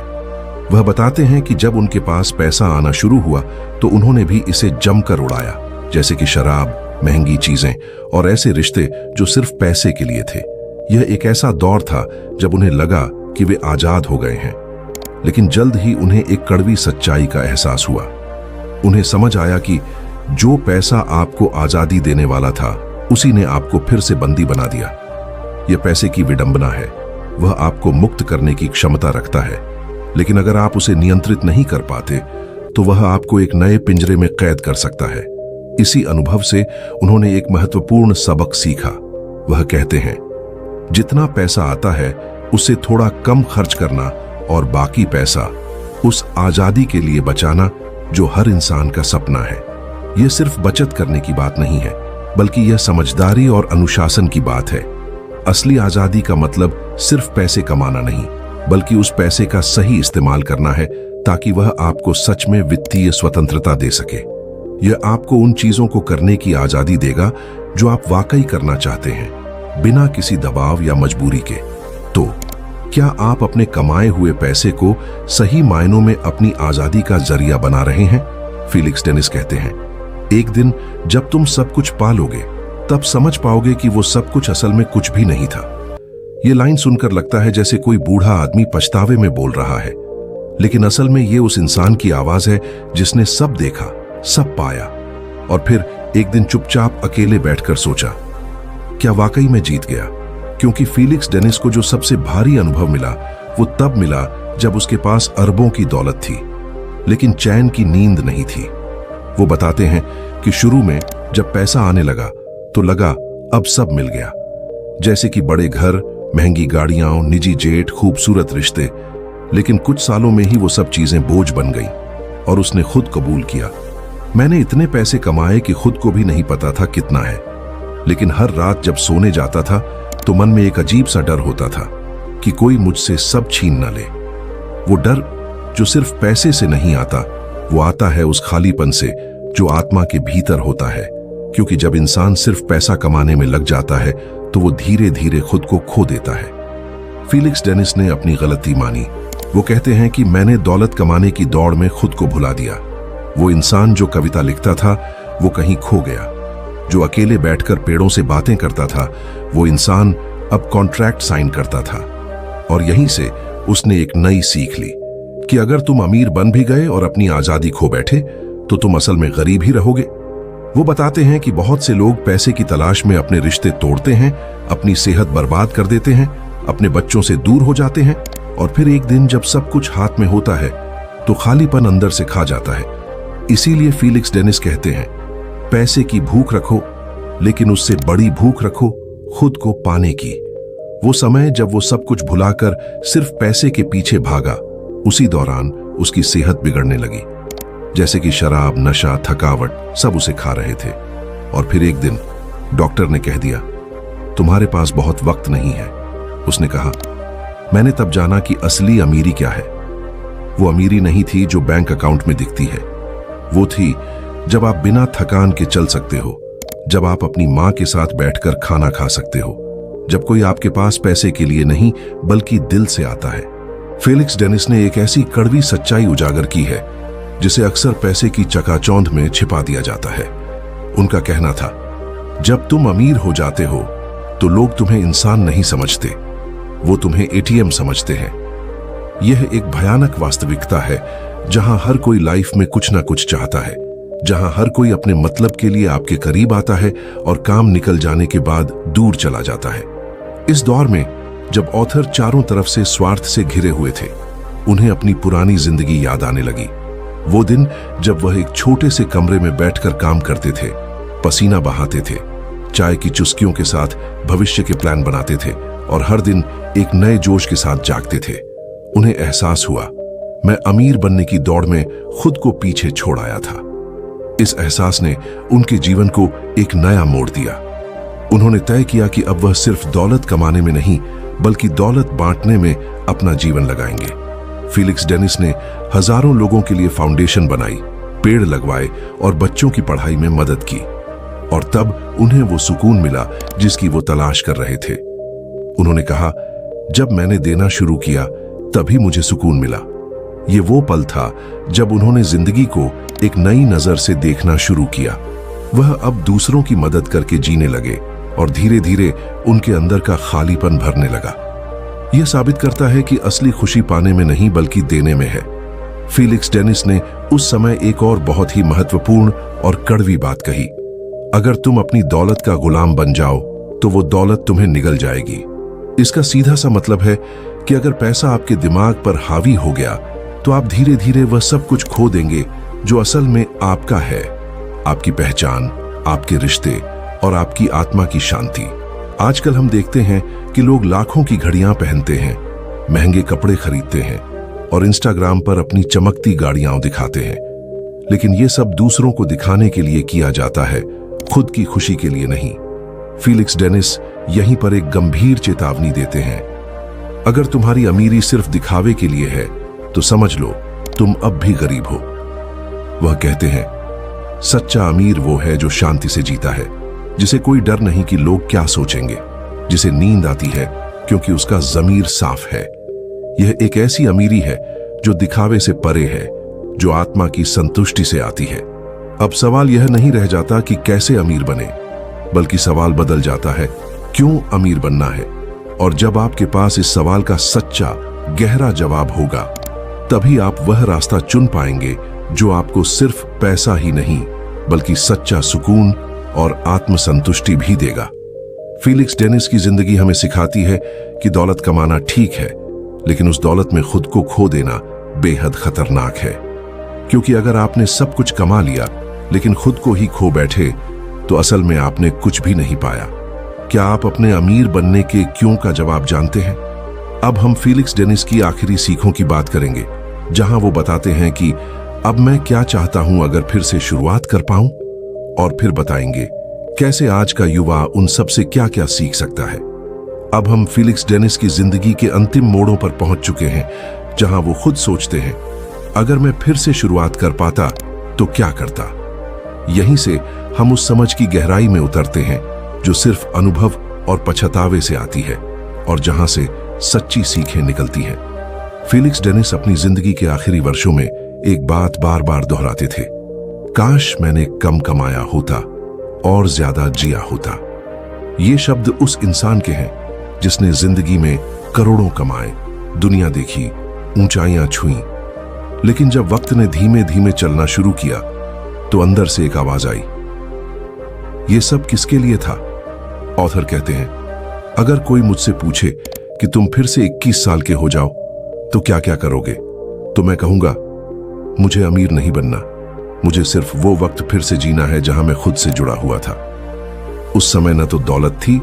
वह बताते हैं कि जब उनके पास पैसा आना शुरू हुआ तो उन्होंने भी इसे जमकर उड़ाया, जैसे कि शराब, महंगी चीजें और ऐसे रिश्ते जो सिर्फ पैसे के लिए थे। यह एक ऐसा दौर था जब उन्हें लगा कि वे आजाद हो गए हैं। लेकिन जल्द ही उन्हें एक कड़वी सच्चाई का एहसास हुआ। उन्हें समझ आया कि जो पैसा आपको आजादी देने वाला था उसी ने आपको फिर से बंदी बना दिया। यह पैसे की विडंबना है। वह आपको मुक्त करने की क्षमता रखता है, लेकिन अगर आप उसे नियंत्रित नहीं कर पाते तो वह आपको एक नए पिंजरे में कैद कर सकता है। इसी अनुभव से उन्होंने एक महत्वपूर्ण सबक सीखा। वह कहते हैं, जितना पैसा आता है उसे थोड़ा कम खर्च करना और बाकी पैसा उस आजादी के लिए बचाना जो हर इंसान का सपना है। यह सिर्फ बचत करने की बात नहीं है, बल्कि यह समझदारी और अनुशासन की बात है। असली आजादी का मतलब सिर्फ पैसे कमाना नहीं, बल्कि उस पैसे का सही इस्तेमाल करना है ताकि वह आपको सच में वित्तीय स्वतंत्रता दे सके। यह आपको उन चीजों को करने की आजादी देगा जो आप वाकई करना चाहते हैं, बिना किसी दबाव या मजबूरी के। तो क्या आप अपने कमाए हुए पैसे को सही मायनों में अपनी आजादी का जरिया बना रहे हैं? फीलिक्स डेनिस कहते हैं, एक दिन जब तुम सब कुछ पालोगे तब समझ पाओगे कि वो सब कुछ असल में कुछ भी नहीं था। ये लाइन सुनकर लगता है जैसे कोई बूढ़ा आदमी पछतावे में बोल रहा है, लेकिन असल में ये उस इंसान की आवाज है जिसने सब देखा, सब पाया और फिर एक दिन चुपचाप अकेले बैठकर सोचा, क्या वाकई मैं जीत गया? क्योंकि फीलिक्स डेनिस को जो सबसे भारी अनुभव मिला वो तब मिला जब उसके पास अरबों की दौलत थी, लेकिन चैन की नींद नहीं थी। वो बताते हैं कि शुरू में जब पैसा आने लगा तो लगा अब सब मिल गया, जैसे कि बड़े घर, महंगी गाड़ियां, निजी जेट, खूबसूरत रिश्ते। लेकिन कुछ सालों में ही वो सब चीजें बोझ बन गई और उसने खुद कबूल किया, मैंने इतने पैसे कमाए कि खुद को भी नहीं पता था कितना है। लेकिन हर रात जब सोने जाता था तो मन में एक अजीब सा डर होता था कि कोई मुझसे सब छीन न ले। वो डर जो सिर्फ पैसे से नहीं आता, वो आता है उस खालीपन से जो आत्मा के भीतर होता है। क्योंकि जब इंसान सिर्फ पैसा कमाने में लग जाता है तो वो धीरे धीरे खुद को खो देता है। फीलिक्स डेनिस ने अपनी गलती मानी। वो कहते हैं कि मैंने दौलत कमाने की दौड़ में खुद को भुला दिया। वो इंसान जो कविता लिखता था वो कहीं खो गया। जो अकेले बैठकर पेड़ों से बातें करता था वो इंसान अब कॉन्ट्रैक्ट साइन करता था। और यहीं से उसने एक नई सीख ली कि अगर तुम अमीर बन भी गए और अपनी आजादी खो बैठे तो तुम असल में गरीब ही रहोगे। वो बताते हैं कि बहुत से लोग पैसे की तलाश में अपने रिश्ते तोड़ते हैं, अपनी सेहत बर्बाद कर देते हैं, अपने बच्चों से दूर हो जाते हैं और फिर एक दिन जब सब कुछ हाथ में होता है तो खालीपन अंदर से खा जाता है। इसीलिए फीलिक्स डेनिस कहते हैं, पैसे की भूख रखो लेकिन उससे बड़ी भूख रखो खुद को पाने की। वो समय जब वो सब कुछ भुलाकर सिर्फ पैसे के पीछे भागा, उसी दौरान उसकी सेहत बिगड़ने लगी। जैसे कि शराब, नशा, थकावट सब उसे खा रहे थे। और फिर एक दिन डॉक्टर ने कह दिया, तुम्हारे पास बहुत वक्त नहीं है। उसने कहा, मैंने तब जाना कि असली अमीरी क्या है। वो अमीरी नहीं थी जो बैंक अकाउंट में दिखती है। वो थी जब आप बिना थकान के चल सकते हो, जब आप अपनी मां के साथ बैठकर खाना खा सकते हो, जब कोई आपके पास पैसे के लिए नहीं बल्कि दिल से आता है। फीलिक्स डेनिस ने एक ऐसी कड़वी सच्चाई उजागर की है जिसे अक्सर पैसे की चकाचौंध में छिपा दिया जाता है। उनका कहना था, जब तुम अमीर हो जाते हो तो लोग तुम्हें इंसान नहीं समझते, वो तुम्हें एटीएम समझते हैं। यह एक भयानक वास्तविकता है जहां हर कोई लाइफ में कुछ ना कुछ चाहता है, जहां हर कोई अपने मतलब के लिए आपके करीब आता है और काम निकल जाने के बाद दूर चला जाता है। इस दौर में जब ऑथर चारों तरफ से स्वार्थ से घिरे हुए थे, उन्हें अपनी पुरानी जिंदगी याद आने लगी। वो दिन जब वह एक छोटे से कमरे में बैठकर काम करते थे, पसीना बहाते थे, चाय की चुस्कियों के साथ भविष्य के प्लान बनाते थे और हर दिन एक नए जोश के साथ जागते थे। उन्हें एहसास हुआ, मैं अमीर बनने की दौड़ में खुद को पीछे छोड़ आया था। इस एहसास ने उनके जीवन को एक नया मोड़ दिया। उन्होंने तय किया कि अब वह सिर्फ दौलत कमाने में नहीं बल्कि दौलत बांटने में अपना जीवन लगाएंगे। फीलिक्स डेनिस ने हजारों लोगों के लिए फाउंडेशन बनाई, पेड़ लगवाए और बच्चों की पढ़ाई में मदद की। और तब उन्हें वो सुकून मिला जिसकी वो तलाश कर रहे थे। उन्होंने कहा, जब मैंने देना शुरू किया तभी मुझे सुकून मिला। ये वो पल था जब उन्होंने जिंदगी को एक नई नजर से देखना शुरू किया। वह अब दूसरों की मदद करके जीने लगे और धीरे धीरे उनके अंदर का खालीपन भरने लगा। यह साबित करता है कि असली खुशी पाने में नहीं बल्कि देने में है। फीलिक्स डेनिस ने उस समय एक और बहुत ही महत्वपूर्ण और कड़वी बात कही, अगर तुम अपनी दौलत का गुलाम बन जाओ तो वो दौलत तुम्हें निगल जाएगी। इसका सीधा सा मतलब है कि अगर पैसा आपके दिमाग पर हावी हो गया तो आप धीरे धीरे वह सब कुछ खो देंगे जो असल में आपका है, आपकी पहचान, आपके रिश्ते और आपकी आत्मा की शांति। आजकल हम देखते हैं कि लोग लाखों की घड़ियां पहनते हैं, महंगे कपड़े खरीदते हैं और इंस्टाग्राम पर अपनी चमकती गाड़ियां दिखाते हैं, लेकिन ये सब दूसरों को दिखाने के लिए किया जाता है, खुद की खुशी के लिए नहीं। फीलिक्स डेनिस यहीं पर एक गंभीर चेतावनी देते हैं, अगर तुम्हारी अमीरी सिर्फ दिखावे के लिए है तो समझ लो तुम अब भी गरीब हो। वह कहते हैं, सच्चा अमीर वो है जो शांति से जीता है, जिसे कोई डर नहीं कि लोग क्या सोचेंगे, जिसे नींद आती है क्योंकि उसका ज़मीर साफ है। यह एक ऐसी अमीरी है जो दिखावे से परे है, जो आत्मा की संतुष्टि से आती है। अब सवाल यह नहीं रह जाता कि कैसे अमीर बने, बल्कि सवाल बदल जाता है क्यों अमीर बनना है। और जब आपके पास इस सवाल का सच्चा गहरा जवाब होगा, तभी आप वह रास्ता चुन पाएंगे जो आपको सिर्फ पैसा ही नहीं बल्कि सच्चा सुकून और आत्मसंतुष्टि भी देगा। फीलिक्स डेनिस की जिंदगी हमें सिखाती है कि दौलत कमाना ठीक है, लेकिन उस दौलत में खुद को खो देना बेहद खतरनाक है। क्योंकि अगर आपने सब कुछ कमा लिया लेकिन खुद को ही खो बैठे तो असल में आपने कुछ भी नहीं पाया। क्या आप अपने अमीर बनने के क्यों का जवाब जानते हैं? अब हम फीलिक्स डेनिस की आखिरी सीखों की बात करेंगे, जहां वो बताते हैं कि अब मैं क्या चाहता हूं अगर फिर से शुरुआत कर पाऊं, और फिर बताएंगे कैसे आज का युवा उन सब से क्या क्या सीख सकता है। अब हम फीलिक्स डेनिस की जिंदगी के अंतिम मोड़ों पर पहुंच चुके हैं, जहां वो खुद सोचते हैं, अगर मैं फिर से शुरुआत कर पाता तो क्या करता। यहीं से हम उस समझ की गहराई में उतरते हैं जो सिर्फ अनुभव और पछतावे से आती है और जहां से सच्ची सीखें निकलती हैं। फीलिक्स डेनिस अपनी जिंदगी के आखिरी वर्षों में एक बात बार बार दोहराते थे, काश मैंने कम कमाया होता और ज्यादा जिया होता। ये शब्द उस इंसान के हैं जिसने जिंदगी में करोड़ों कमाए, दुनिया देखी, ऊंचाइयां छुई, लेकिन जब वक्त ने धीमे धीमे चलना शुरू किया तो अंदर से एक आवाज आई, ये सब किसके लिए था? ऑथर कहते हैं, अगर कोई मुझसे पूछे कि तुम फिर से 21 साल के हो जाओ तो क्या क्या करोगे, तो मैं कहूंगा, मुझे अमीर नहीं बनना, मुझे सिर्फ वो वक्त फिर से जीना है जहां मैं खुद से जुड़ा हुआ था। उस समय न तो दौलत थी,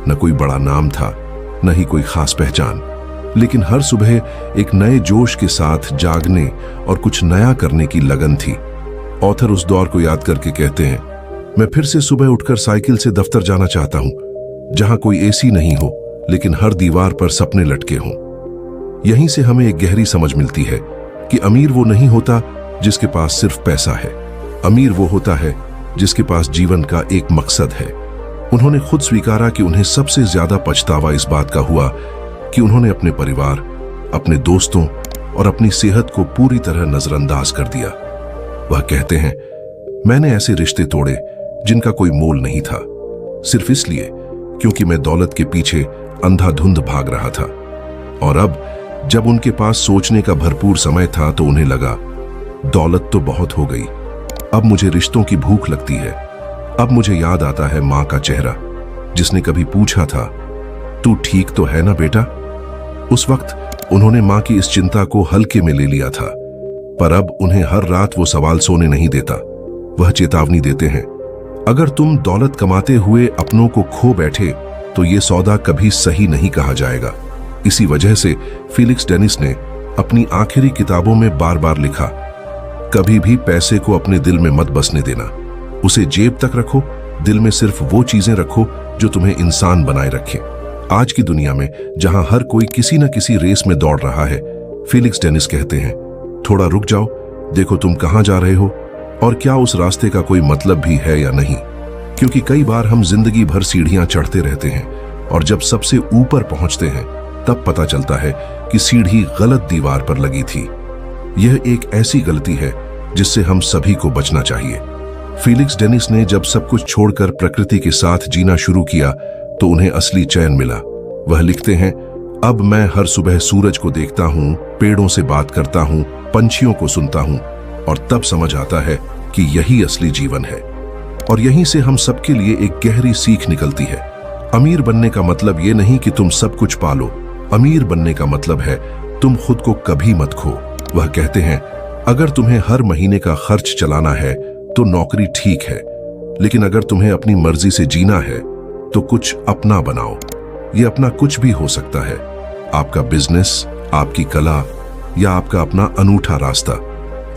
न कोई बड़ा नाम था, न ही कोई खास पहचान, लेकिन हर सुबह एक नए जोश के साथ जागने और कुछ नया करने की लगन थी। ऑथर उस दौर को याद करके कहते हैं, मैं फिर से सुबह उठकर साइकिल से दफ्तर जाना चाहता हूं, जहां कोई एसी नहीं हो लेकिन हर दीवार पर सपने लटके हों। यहीं से हमें एक गहरी समझ मिलती है कि अमीर वो नहीं होता जिसके पास सिर्फ पैसा है, अमीर वो होता है जिसके पास जीवन का एक मकसद है। उन्होंने खुद स्वीकारा कि उन्हें सबसे ज्यादा पछतावा इस बात का हुआ कि उन्होंने अपने परिवार, अपने दोस्तों और अपनी सेहत को पूरी तरह नजरअंदाज कर दिया। वह कहते हैं, मैंने ऐसे रिश्ते तोड़े जिनका कोई मोल नहीं था, सिर्फ इसलिए क्योंकि मैं दौलत के पीछे अंधाधुंध भाग रहा था। और अब जब उनके पास सोचने का भरपूर समय था तो उन्हें लगा, दौलत तो बहुत हो गई, अब मुझे रिश्तों की भूख लगती है। अब मुझे याद आता है मां का चेहरा, जिसने कभी पूछा था, तू ठीक तो है ना बेटा? उस वक्त उन्होंने मां की इस चिंता को हल्के में ले लिया था, पर अब उन्हें हर रात वो सवाल सोने नहीं देता। वह चेतावनी देते हैं, अगर तुम दौलत कमाते हुए अपनों को खो बैठे तो ये सौदा कभी सही नहीं कहा जाएगा। इसी वजह से फीलिक्स डेनिस ने अपनी आखिरी किताबों में बार बार लिखा, कभी भी पैसे को अपने दिल में मत बसने देना, उसे जेब तक रखो, दिल में सिर्फ वो चीजें रखो जो तुम्हें इंसान बनाए रखे। आज की दुनिया में जहां हर कोई किसी न किसी रेस में दौड़ रहा है, फेलिक्स डेनिस कहते हैं, थोड़ा रुक जाओ, देखो तुम कहां जा रहे हो और क्या उस रास्ते का कोई मतलब भी है या नहीं। क्योंकि कई बार हम जिंदगी भर सीढ़ियां चढ़ते रहते हैं और जब सबसे ऊपर पहुंचते हैं तब पता चलता है कि सीढ़ी गलत दीवार पर लगी थी। यह एक ऐसी गलती है जिससे हम सभी को बचना चाहिए। फेलिक्स डेनिस ने जब सब कुछ छोड़कर प्रकृति के साथ जीना शुरू किया तो उन्हें असली चैन मिला। वह लिखते हैं, अब मैं हर सुबह सूरज को देखता हूं, पेड़ों से बात करता हूं, पंछियों को सुनता हूं और तब समझ आता है कि यही असली जीवन है। और यहीं से हम सबके लिए एक गहरी सीख निकलती है। अमीर बनने का मतलब ये नहीं कि तुम सब कुछ पालो, अमीर बनने का मतलब है तुम खुद को कभी मत खो। वह कहते हैं, अगर तुम्हें हर महीने का खर्च चलाना है तो नौकरी ठीक है, लेकिन अगर तुम्हें अपनी मर्जी से जीना है तो कुछ अपना बनाओ। यह अपना कुछ भी हो सकता है, आपका बिजनेस, आपकी कला या आपका अपना अनूठा रास्ता।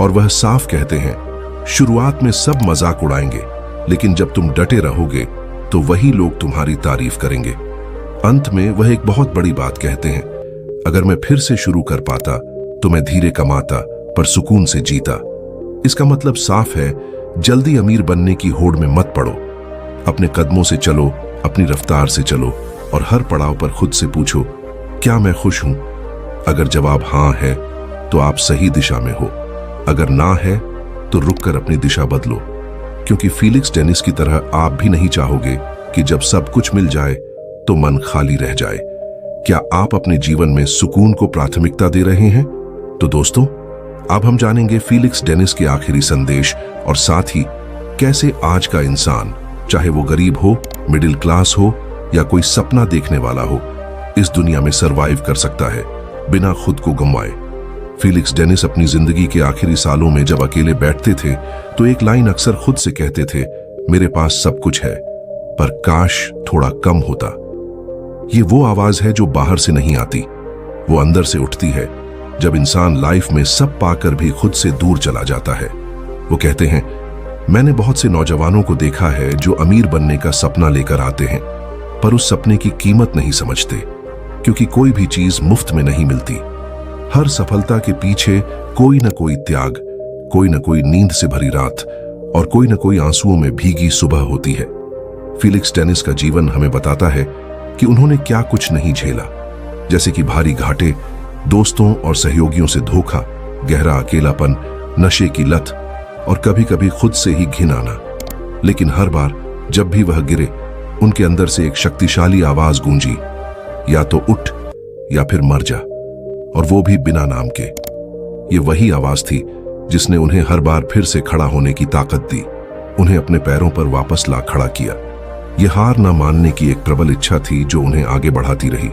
और वह साफ कहते हैं, शुरुआत में सब मजाक उड़ाएंगे, लेकिन जब तुम डटे रहोगे तो वही लोग तुम्हारी तारीफ करेंगे। अंत में वह एक बहुत बड़ी बात कहते हैं, अगर मैं फिर से शुरू कर पाता तो मैं धीरे कमाता पर सुकून से जीता। इसका मतलब साफ है, जल्दी अमीर बनने की होड़ में मत पड़ो। अपने कदमों से चलो, अपनी रफ्तार से चलो और हर पड़ाव पर खुद से पूछो, क्या मैं खुश हूं? अगर जवाब हां है तो आप सही दिशा में हो, अगर ना है तो रुककर अपनी दिशा बदलो। क्योंकि फेलिक्स डेनिस की तरह आप भी नहीं चाहोगे कि जब सब कुछ मिल जाए तो मन खाली रह जाए। क्या आप अपने जीवन में सुकून को प्राथमिकता दे रहे हैं? तो दोस्तों, अब हम जानेंगे फेलिक्स डेनिस के आखिरी संदेश और साथ ही कैसे आज का इंसान, चाहे वो गरीब हो, मिडिल क्लास हो या कोई सपना देखने वाला हो, इस दुनिया में सरवाइव कर सकता है बिना खुद को गंवाए। फेलिक्स डेनिस अपनी जिंदगी के आखिरी सालों में जब अकेले बैठते थे तो एक लाइन अक्सर खुद से कहते थे, मेरे पास सब कुछ है पर काश थोड़ा कम होता। ये वो आवाज है जो बाहर से नहीं आती, वो अंदर से उठती है जब इंसान लाइफ में सब पाकर भी खुद से दूर चला जाता है। वो कहते हैं, मैंने बहुत से नौजवानों को देखा है जो अमीर बनने का सपना लेकर आते हैं पर उस सपने की कीमत नहीं समझते, क्योंकि कोई भी चीज मुफ्त में नहीं मिलती। हर सफलता के पीछे कोई न कोई त्याग, कोई न कोई नींद से भरी रात और कोई न कोई आंसुओं में भीगी सुबह होती है। फेलिक्स डेनिस का जीवन हमें बताता है कि उन्होंने क्या कुछ नहीं झेला, जैसे कि भारी घाटे, दोस्तों और सहयोगियों से धोखा, गहरा अकेलापन, नशे की लत और कभी कभी खुद से ही घिन आना। लेकिन हर बार जब भी वह गिरे, उनके अंदर से एक शक्तिशाली आवाज गूंजी, या तो उठ या फिर मर जा, और वो भी बिना नाम के। ये वही आवाज थी जिसने उन्हें हर बार फिर से खड़ा होने की ताकत दी, उन्हें अपने पैरों पर वापस ला खड़ा किया। यह हार न मानने की एक प्रबल इच्छा थी जो उन्हें आगे बढ़ाती रही।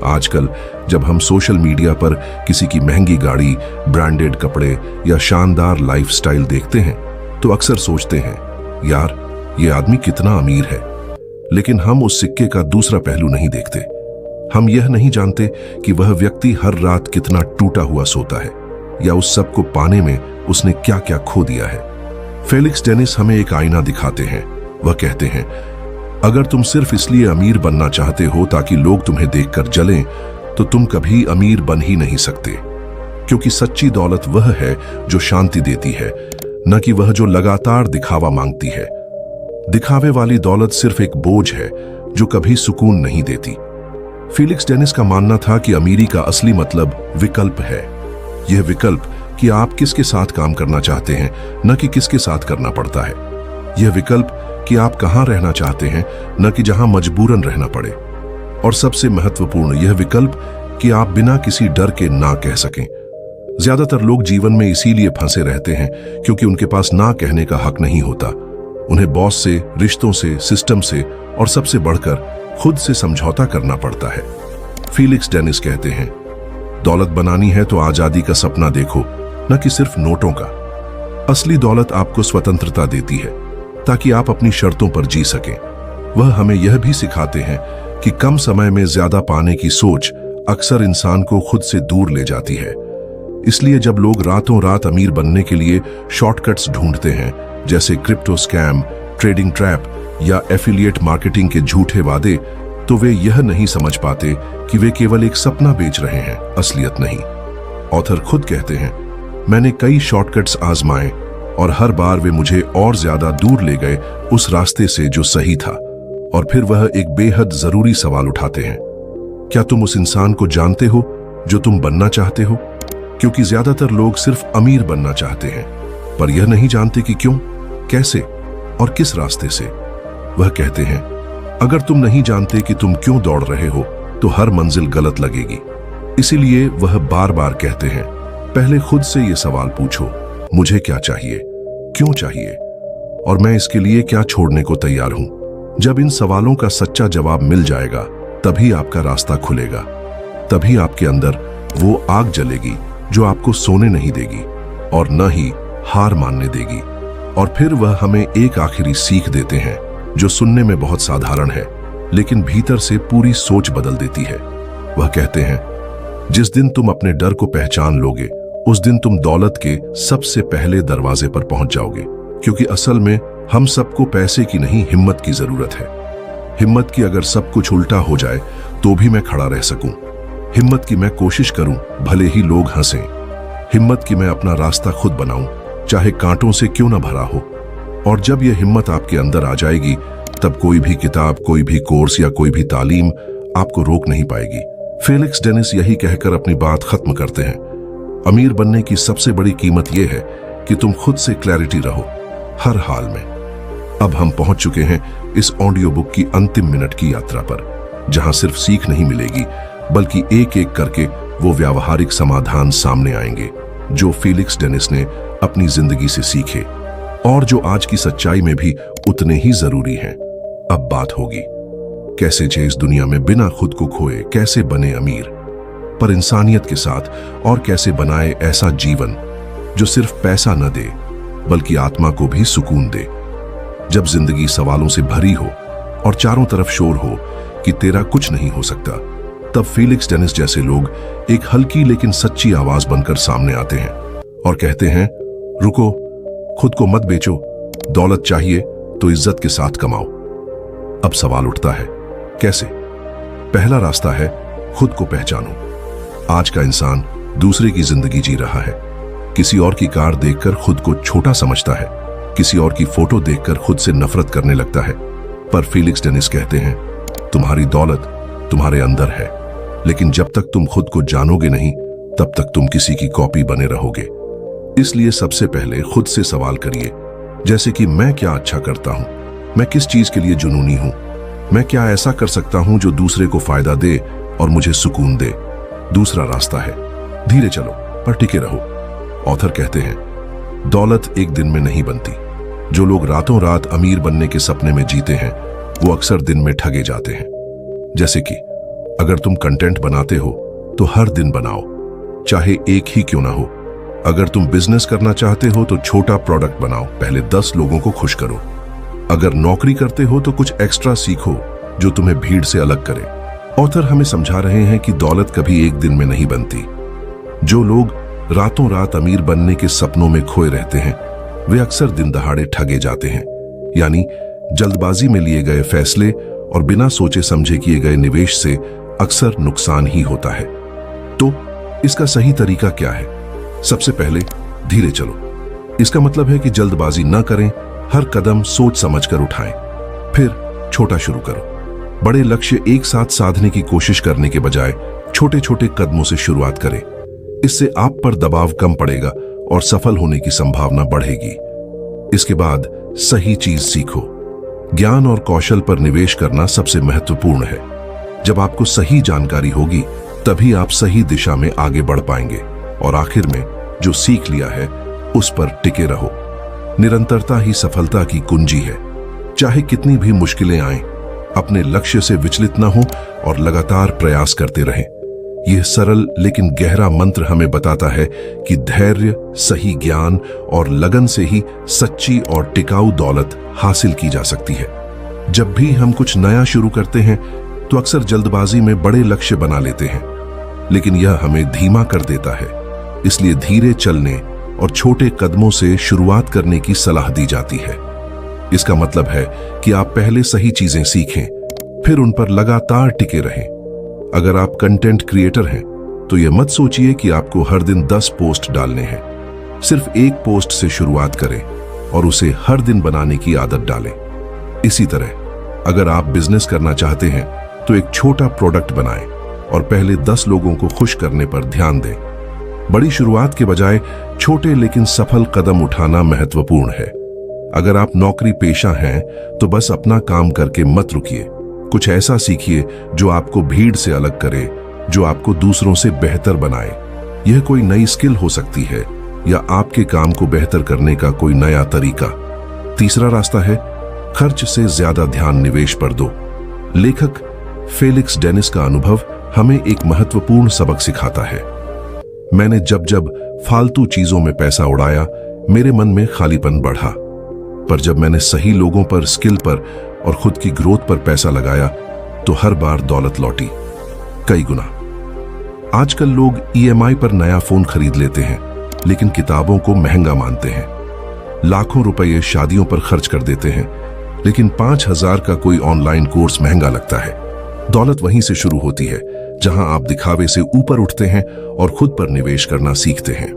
आजकल जब हम सोशल मीडिया पर किसी की महंगी गाड़ी, ब्रांडेड कपड़े या शानदार लाइफस्टाइल देखते हैं तो अक्सर सोचते हैं, यार ये आदमी कितना अमीर है। लेकिन हम उस सिक्के का दूसरा पहलू नहीं देखते। हम यह नहीं जानते कि वह व्यक्ति हर रात कितना टूटा हुआ सोता है या उस सब को पाने में उसने क्या क्या खो दिया है। फेलिक्स डेनिस हमें एक आईना दिखाते हैं। वह कहते हैं, अगर तुम सिर्फ इसलिए अमीर बनना चाहते हो ताकि लोग तुम्हें देखकर जलें, तो तुम कभी अमीर बन ही नहीं सकते। क्योंकि सच्ची दौलत वह है जो शांति देती है, न कि वह जो लगातार दिखावा मांगती है। दिखावे वाली दौलत सिर्फ एक बोझ है जो कभी सुकून नहीं देती। फेलिक्स डेनिस का मानना था कि अमीरी का असली मतलब विकल्प है। यह विकल्प कि आप किसके साथ काम करना चाहते हैं, न कि किसके साथ करना पड़ता है। यह विकल्प कि आप कहां रहना चाहते हैं, न कि जहां मजबूरन रहना पड़े। और सबसे महत्वपूर्ण यह विकल्प कि आप बिना किसी डर के ना कह सकें। ज्यादातर लोग जीवन में इसीलिए फंसे रहते हैं क्योंकि उनके पास ना कहने का हक नहीं होता। उन्हें बॉस से, रिश्तों से, सिस्टम से और सबसे बढ़कर खुद से समझौता करना पड़ता है। फेलिक्स डेनिस कहते हैं, दौलत बनानी है तो आजादी का सपना देखो, न कि सिर्फ नोटों का। असली दौलत आपको स्वतंत्रता देती है ताकि आप अपनी शर्तों पर जी सकें। वह हमें यह भी सिखाते हैं कि कम समय में ज्यादा पाने की सोच अक्सर इंसान को खुद से दूर ले जाती है। इसलिए जब लोग रातों रात अमीर बनने के लिए शॉर्टकट्स ढूंढते हैं, जैसे क्रिप्टो स्कैम, ट्रेडिंग ट्रैप या एफिलिएट मार्केटिंग के झूठे वादे, तो वे यह नहीं समझ पाते कि वे केवल एक सपना बेच रहे हैं, असलियत नहीं। ऑथर खुद कहते हैं, मैंने कई शॉर्टकट्स आजमाए और हर बार वे मुझे और ज्यादा दूर ले गए उस रास्ते से जो सही था। और फिर वह एक बेहद जरूरी सवाल उठाते हैं, क्या तुम उस इंसान को जानते हो जो तुम बनना चाहते हो? क्योंकि ज्यादातर लोग सिर्फ अमीर बनना चाहते हैं, पर यह नहीं जानते कि क्यों, कैसे और किस रास्ते से। वह कहते हैं, अगर तुम नहीं जानते कि तुम क्यों दौड़ रहे हो तो हर मंजिल गलत लगेगी। इसीलिए वह बार बार कहते हैं, पहले खुद से यह सवाल पूछो, मुझे क्या चाहिए, क्यों चाहिए, और मैं इसके लिए क्या छोड़ने को तैयार हूं। जब इन सवालों का सच्चा जवाब मिल जाएगा, तभी आपका रास्ता खुलेगा। तभी आपके अंदर वो आग जलेगी जो आपको सोने नहीं देगी और न ही हार मानने देगी। और फिर वह हमें एक आखिरी सीख देते हैं जो सुनने में बहुत साधारण है, लेकिन भीतर से पूरी सोच बदल देती है। वह कहते हैं, जिस दिन तुम अपने डर को पहचान लोगे, उस दिन तुम दौलत के सबसे पहले दरवाजे पर पहुंच जाओगे। क्योंकि असल में हम सबको पैसे की नहीं, हिम्मत की जरूरत है। हिम्मत की अगर सब कुछ उल्टा हो जाए तो भी मैं खड़ा रह सकूं। हिम्मत की मैं कोशिश करूं, भले ही लोग हंसें। हिम्मत की मैं अपना रास्ता खुद बनाऊं, चाहे कांटों से क्यों ना भरा हो। और जब यह हिम्मत आपके अंदर आ जाएगी, तब कोई भी किताब, कोई भी कोर्स या कोई भी तालीम आपको रोक नहीं पाएगी। फेलिक्स डेनिस यही कहकर अपनी बात खत्म करते हैं, अमीर बनने की सबसे बड़ी कीमत यह है कि तुम खुद से क्लैरिटी रहो हर हाल में। अब हम पहुंच चुके हैं इस ऑडियो बुक की अंतिम मिनट की यात्रा पर, जहां सिर्फ सीख नहीं मिलेगी, बल्कि एक एक करके वो व्यावहारिक समाधान सामने आएंगे जो फेलिक्स डेनिस ने अपनी जिंदगी से सीखे और जो आज की सच्चाई में भी उतने ही जरूरी हैं। अब बात होगी कैसे जे इस दुनिया में बिना खुद को खोए कैसे बने अमीर, पर इंसानियत के साथ, और कैसे बनाए ऐसा जीवन जो सिर्फ पैसा न दे बल्कि आत्मा को भी सुकून दे। जब जिंदगी सवालों से भरी हो और चारों तरफ शोर हो कि तेरा कुछ नहीं हो सकता, तब फेलिक्स डेनिस जैसे लोग एक हल्की लेकिन सच्ची आवाज बनकर सामने आते हैं और कहते हैं, रुको, खुद को मत बेचो, दौलत चाहिए तो इज्जत के साथ कमाओ। अब सवाल उठता है, कैसे? पहला रास्ता है, खुद को पहचानो। आज का इंसान दूसरे की जिंदगी जी रहा है। किसी और की कार देखकर खुद को छोटा समझता है, किसी और की फोटो देखकर खुद से नफरत करने लगता है। पर फेलिक्स डेनिस कहते हैं, तुम्हारी दौलत तुम्हारे अंदर है, लेकिन जब तक तुम खुद को जानोगे नहीं, तब तक तुम किसी की कॉपी बने रहोगे। इसलिए सबसे पहले खुद से सवाल करिए, जैसे कि मैं क्या अच्छा करता हूं, मैं किस चीज के लिए जुनूनी हूं, मैं क्या ऐसा कर सकता हूं जो दूसरे को फायदा दे और मुझे सुकून दे। दूसरा रास्ता है, धीरे चलो पर टिके रहो। ऑथर कहते हैं, दौलत एक दिन में नहीं बनती। जो लोग रातों रात अमीर बनने के सपने में जीते हैं, वो अक्सर दिन में ठगे जाते हैं। जैसे कि अगर तुम कंटेंट बनाते हो तो हर दिन बनाओ, चाहे एक ही क्यों ना हो। अगर तुम बिजनेस करना चाहते हो तो छोटा प्रोडक्ट बनाओ, पहले 10 लोगों को खुश करो। अगर नौकरी करते हो तो कुछ एक्स्ट्रा सीखो जो तुम्हें भीड़ से अलग करे। ऑथर हमें समझा रहे हैं कि दौलत कभी एक दिन में नहीं बनती। जो लोग रातों रात अमीर बनने के सपनों में खोए रहते हैं, वे अक्सर दिन दहाड़े ठगे जाते हैं। यानी जल्दबाजी में लिए गए फैसले और बिना सोचे समझे किए गए निवेश से अक्सर नुकसान ही होता है। तो इसका सही तरीका क्या है? सबसे पहले धीरे चलो। इसका मतलब है कि जल्दबाजी न करें, हर कदम सोच समझकर उठाएं। फिर छोटा शुरू करो। बड़े लक्ष्य एक साथ साधने की कोशिश करने के बजाय छोटे छोटे कदमों से शुरुआत करें। इससे आप पर दबाव कम पड़ेगा और सफल होने की संभावना बढ़ेगी। इसके बाद सही चीज सीखो। ज्ञान और कौशल पर निवेश करना सबसे महत्वपूर्ण है। जब आपको सही जानकारी होगी, तभी आप सही दिशा में आगे बढ़ पाएंगे। और आखिर में जो सीख लिया है, उस पर टिके रहो। निरंतरता ही सफलता की कुंजी है। चाहे कितनी भी मुश्किलें आएं, अपने लक्ष्य से विचलित न हो और लगातार प्रयास करते रहें। यह सरल लेकिन गहरा मंत्र हमें बताता है कि धैर्य, सही ज्ञान और लगन से ही सच्ची और टिकाऊ दौलत हासिल की जा सकती है। जब भी हम कुछ नया शुरू करते हैं तो अक्सर जल्दबाजी में बड़े लक्ष्य बना लेते हैं, लेकिन यह हमें धीमा कर देता है। इसलिए धीरे चलने और छोटे कदमों से शुरुआत करने की सलाह दी जाती है। इसका मतलब है कि आप पहले सही चीजें सीखें, फिर उन पर लगातार टिके रहें। अगर आप कंटेंट क्रिएटर हैं तो यह मत सोचिए कि आपको हर दिन 10 पोस्ट डालने हैं। सिर्फ एक पोस्ट से शुरुआत करें और उसे हर दिन बनाने की आदत डालें। इसी तरह अगर आप बिजनेस करना चाहते हैं तो एक छोटा प्रोडक्ट बनाएं और पहले 10 लोगों को खुश करने पर ध्यान दें। बड़ी शुरुआत के बजाय छोटे लेकिन सफल कदम उठाना महत्वपूर्ण है। अगर आप नौकरी पेशा हैं तो बस अपना काम करके मत रुकिए। कुछ ऐसा सीखिए जो आपको भीड़ से अलग करे, जो आपको दूसरों से बेहतर बनाए। यह कोई नई स्किल हो सकती है या आपके काम को बेहतर करने का कोई नया तरीका। तीसरा रास्ता है खर्च से ज्यादा ध्यान निवेश पर दो। लेखक फेलिक्स डेनिस का अनुभव हमें एक महत्वपूर्ण सबक सिखाता है। मैंने जब जब फालतू चीजों में पैसा उड़ाया, मेरे मन में खालीपन बढ़ा। पर जब मैंने सही लोगों पर, स्किल पर और खुद की ग्रोथ पर पैसा लगाया तो हर बार दौलत लौटी, कई गुना। आजकल लोग ईएमआई पर नया फोन खरीद लेते हैं, लेकिन किताबों को महंगा मानते हैं। लाखों रुपए शादियों पर खर्च कर देते हैं, लेकिन 5,000 का कोई ऑनलाइन कोर्स महंगा लगता है। दौलत वहीं से शुरू होती है जहां आप दिखावे से ऊपर उठते हैं और खुद पर निवेश करना सीखते हैं।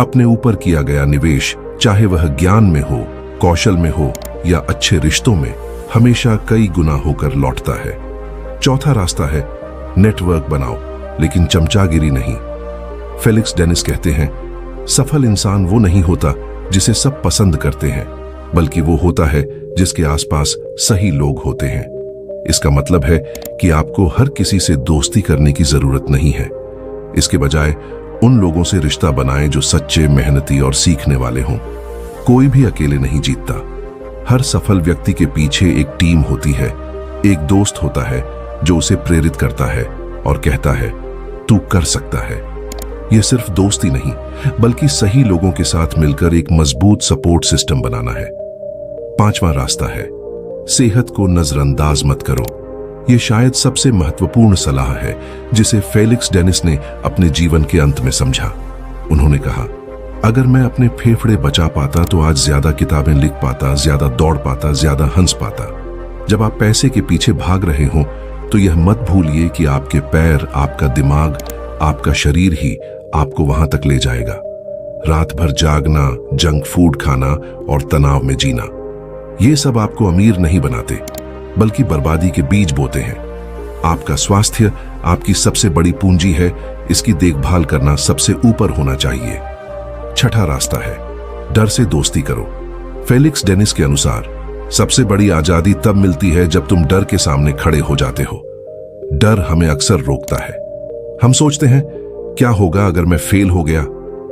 अपने ऊपर किया गया निवेश, चाहे वह ज्ञान में हो, कौशल में हो या अच्छे रिश्तों में, हमेशा कई गुना होकर लौटता है। चौथा रास्ता है नेटवर्क बनाओ, लेकिन चमचागिरी नहीं। फेलिक्स डेनिस कहते हैं, सफल इंसान वो नहीं होता जिसे सब पसंद करते हैं, बल्कि वो होता है जिसके आसपास सही लोग होते हैं। इसका मतलब है कि आपको हर किसी से दोस्ती करने की जरूरत नहीं है। इसके बजाय उन लोगों से रिश्ता बनाएं जो सच्चे, मेहनती और सीखने वाले हों। कोई भी अकेले नहीं जीतता। हर सफल व्यक्ति के पीछे एक टीम होती है। एक दोस्त होता है जो उसे प्रेरित करता है और कहता है, तू कर सकता है। यह सिर्फ दोस्ती नहीं, बल्कि सही लोगों के साथ मिलकर एक मजबूत सपोर्ट सिस्टम बनाना है। पांचवा रास्ता है सेहत को नजरअंदाज मत करो। यह शायद सबसे महत्वपूर्ण सलाह है जिसे फेलिक्स डेनिस ने अपने जीवन के अंत में समझा। उन्होंने कहा, अगर मैं अपने फेफड़े बचा पाता तो आज ज्यादा किताबें लिख पाता, ज्यादा दौड़ पाता, ज्यादा हंस पाता। जब आप पैसे के पीछे भाग रहे हो तो यह मत भूलिए कि आपके पैर, आपका दिमाग, आपका शरीर ही आपको वहां तक ले जाएगा। रात भर जागना, जंक फूड खाना और तनाव में जीना, ये सब आपको अमीर नहीं बनाते, बल्कि बर्बादी के बीज बोते हैं। आपका स्वास्थ्य आपकी सबसे बड़ी पूंजी है, इसकी देखभाल करना सबसे ऊपर होना चाहिए। छठा रास्ता है डर से दोस्ती करो। फेलिक्स डेनिस के अनुसार सबसे बड़ी आजादी तब मिलती है जब तुम डर के सामने खड़े हो जाते हो। डर हमें अक्सर रोकता है। हम सोचते हैं, क्या होगा अगर मैं फेल हो गया,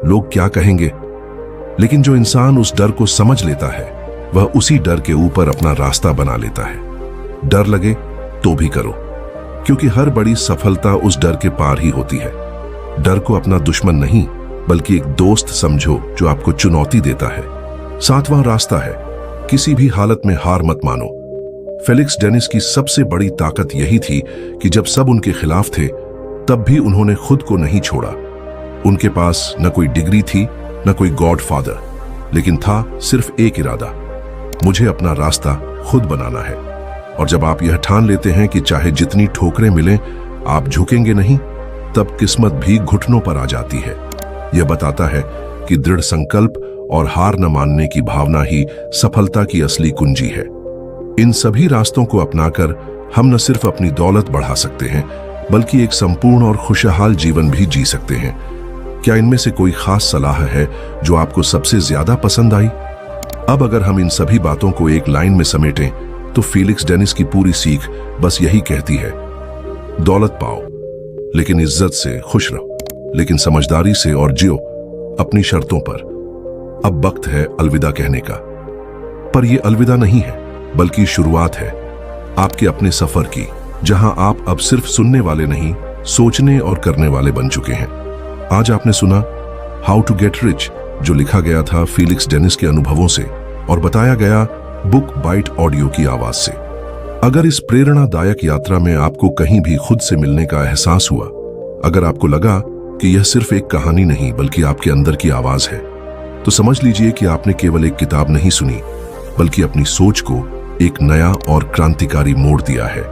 लोग क्या कहेंगे। लेकिन जो इंसान उस डर को समझ लेता है, वह उसी डर के ऊपर अपना रास्ता बना लेता है। डर लगे तो भी करो, क्योंकि हर बड़ी सफलता उस डर के पार ही होती है। डर को अपना दुश्मन नहीं, बल्कि एक दोस्त समझो जो आपको चुनौती देता है। सातवां रास्ता है किसी भी हालत में हार मत मानो। फेलिक्स डेनिस की सबसे बड़ी ताकत यही थी कि जब सब उनके खिलाफ थे, तब भी उन्होंने खुद को नहीं छोड़ा। उनके पास न कोई डिग्री थी, न कोई गॉडफादर, लेकिन था सिर्फ एक इरादा, मुझे अपना रास्ता खुद बनाना है। और जब आप यह ठान लेते हैं कि चाहे जितनी ठोकरें मिलें, आप झुकेंगे नहीं, तब किस्मत भी घुटनों पर आ जाती है। यह बताता है कि दृढ़ संकल्प और हार न मानने की भावना ही सफलता की असली कुंजी है। इन सभी रास्तों को अपनाकर हम न सिर्फ अपनी दौलत बढ़ा सकते हैं, बल्कि एक संपूर्ण और खुशहाल जीवन भी जी सकते हैं। क्या इनमें से कोई खास सलाह है जो आपको सबसे ज्यादा पसंद आई? अब अगर हम इन सभी बातों को एक लाइन में समेटें तो फेलिक्स डेनिस की पूरी सीख बस यही कहती है, दौलत पाओ लेकिन इज्जत से, खुश रहो लेकिन समझदारी से, और जियो अपनी शर्तों पर। अब वक्त है अलविदा कहने का, पर यह अलविदा नहीं है, बल्कि शुरुआत है आपके अपने सफर की, जहां आप अब सिर्फ सुनने वाले नहीं, सोचने और करने वाले बन चुके हैं। आज आपने सुना हाउ टू गेट रिच, जो लिखा गया था फेलिक्स डेनिस के अनुभवों से और बताया गया बुक बाइट ऑडियो की आवाज से। अगर इस प्रेरणादायक यात्रा में आपको कहीं भी खुद से मिलने का एहसास हुआ, अगर आपको लगा कि यह सिर्फ एक कहानी नहीं बल्कि आपके अंदर की आवाज है, तो समझ लीजिए कि आपने केवल एक किताब नहीं सुनी, बल्कि अपनी सोच को एक नया और क्रांतिकारी मोड़ दिया है।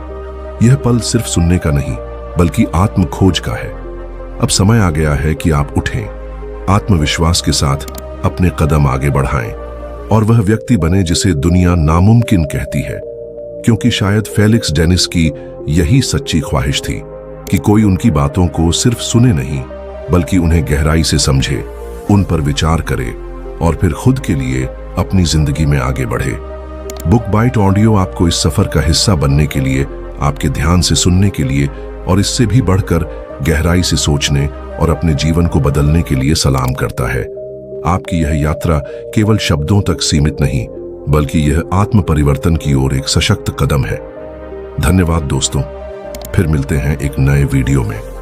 यह पल सिर्फ सुनने का नहीं, बल्कि आत्म खोज का है। अब समय आ गया है कि आप उठें, आत्मविश्वास के साथ अपने कदम आगे बढ़ाएं और वह व्यक्ति बने जिसे दुनिया नामुमकिन कहती है। क्योंकि शायद फेलिक्स डेनिस की यही सच्ची ख्वाहिश थी कि कोई उनकी बातों को सिर्फ सुने नहीं, बल्कि उन्हें गहराई से समझे, उन पर विचार करे और फिर खुद के लिए अपनी जिंदगी में आगे बढ़े। बुक बाइट ऑडियो आपको इस सफर का हिस्सा बनने के लिए, आपके ध्यान से सुनने के लिए और इससे भी बढ़कर गहराई से सोचने और अपने जीवन को बदलने के लिए सलाम करता है। आपकी यह यात्रा केवल शब्दों तक सीमित नहीं, बल्कि यह आत्म परिवर्तन की ओर एक सशक्त कदम है। धन्यवाद दोस्तों, फिर मिलते हैं एक नए वीडियो में।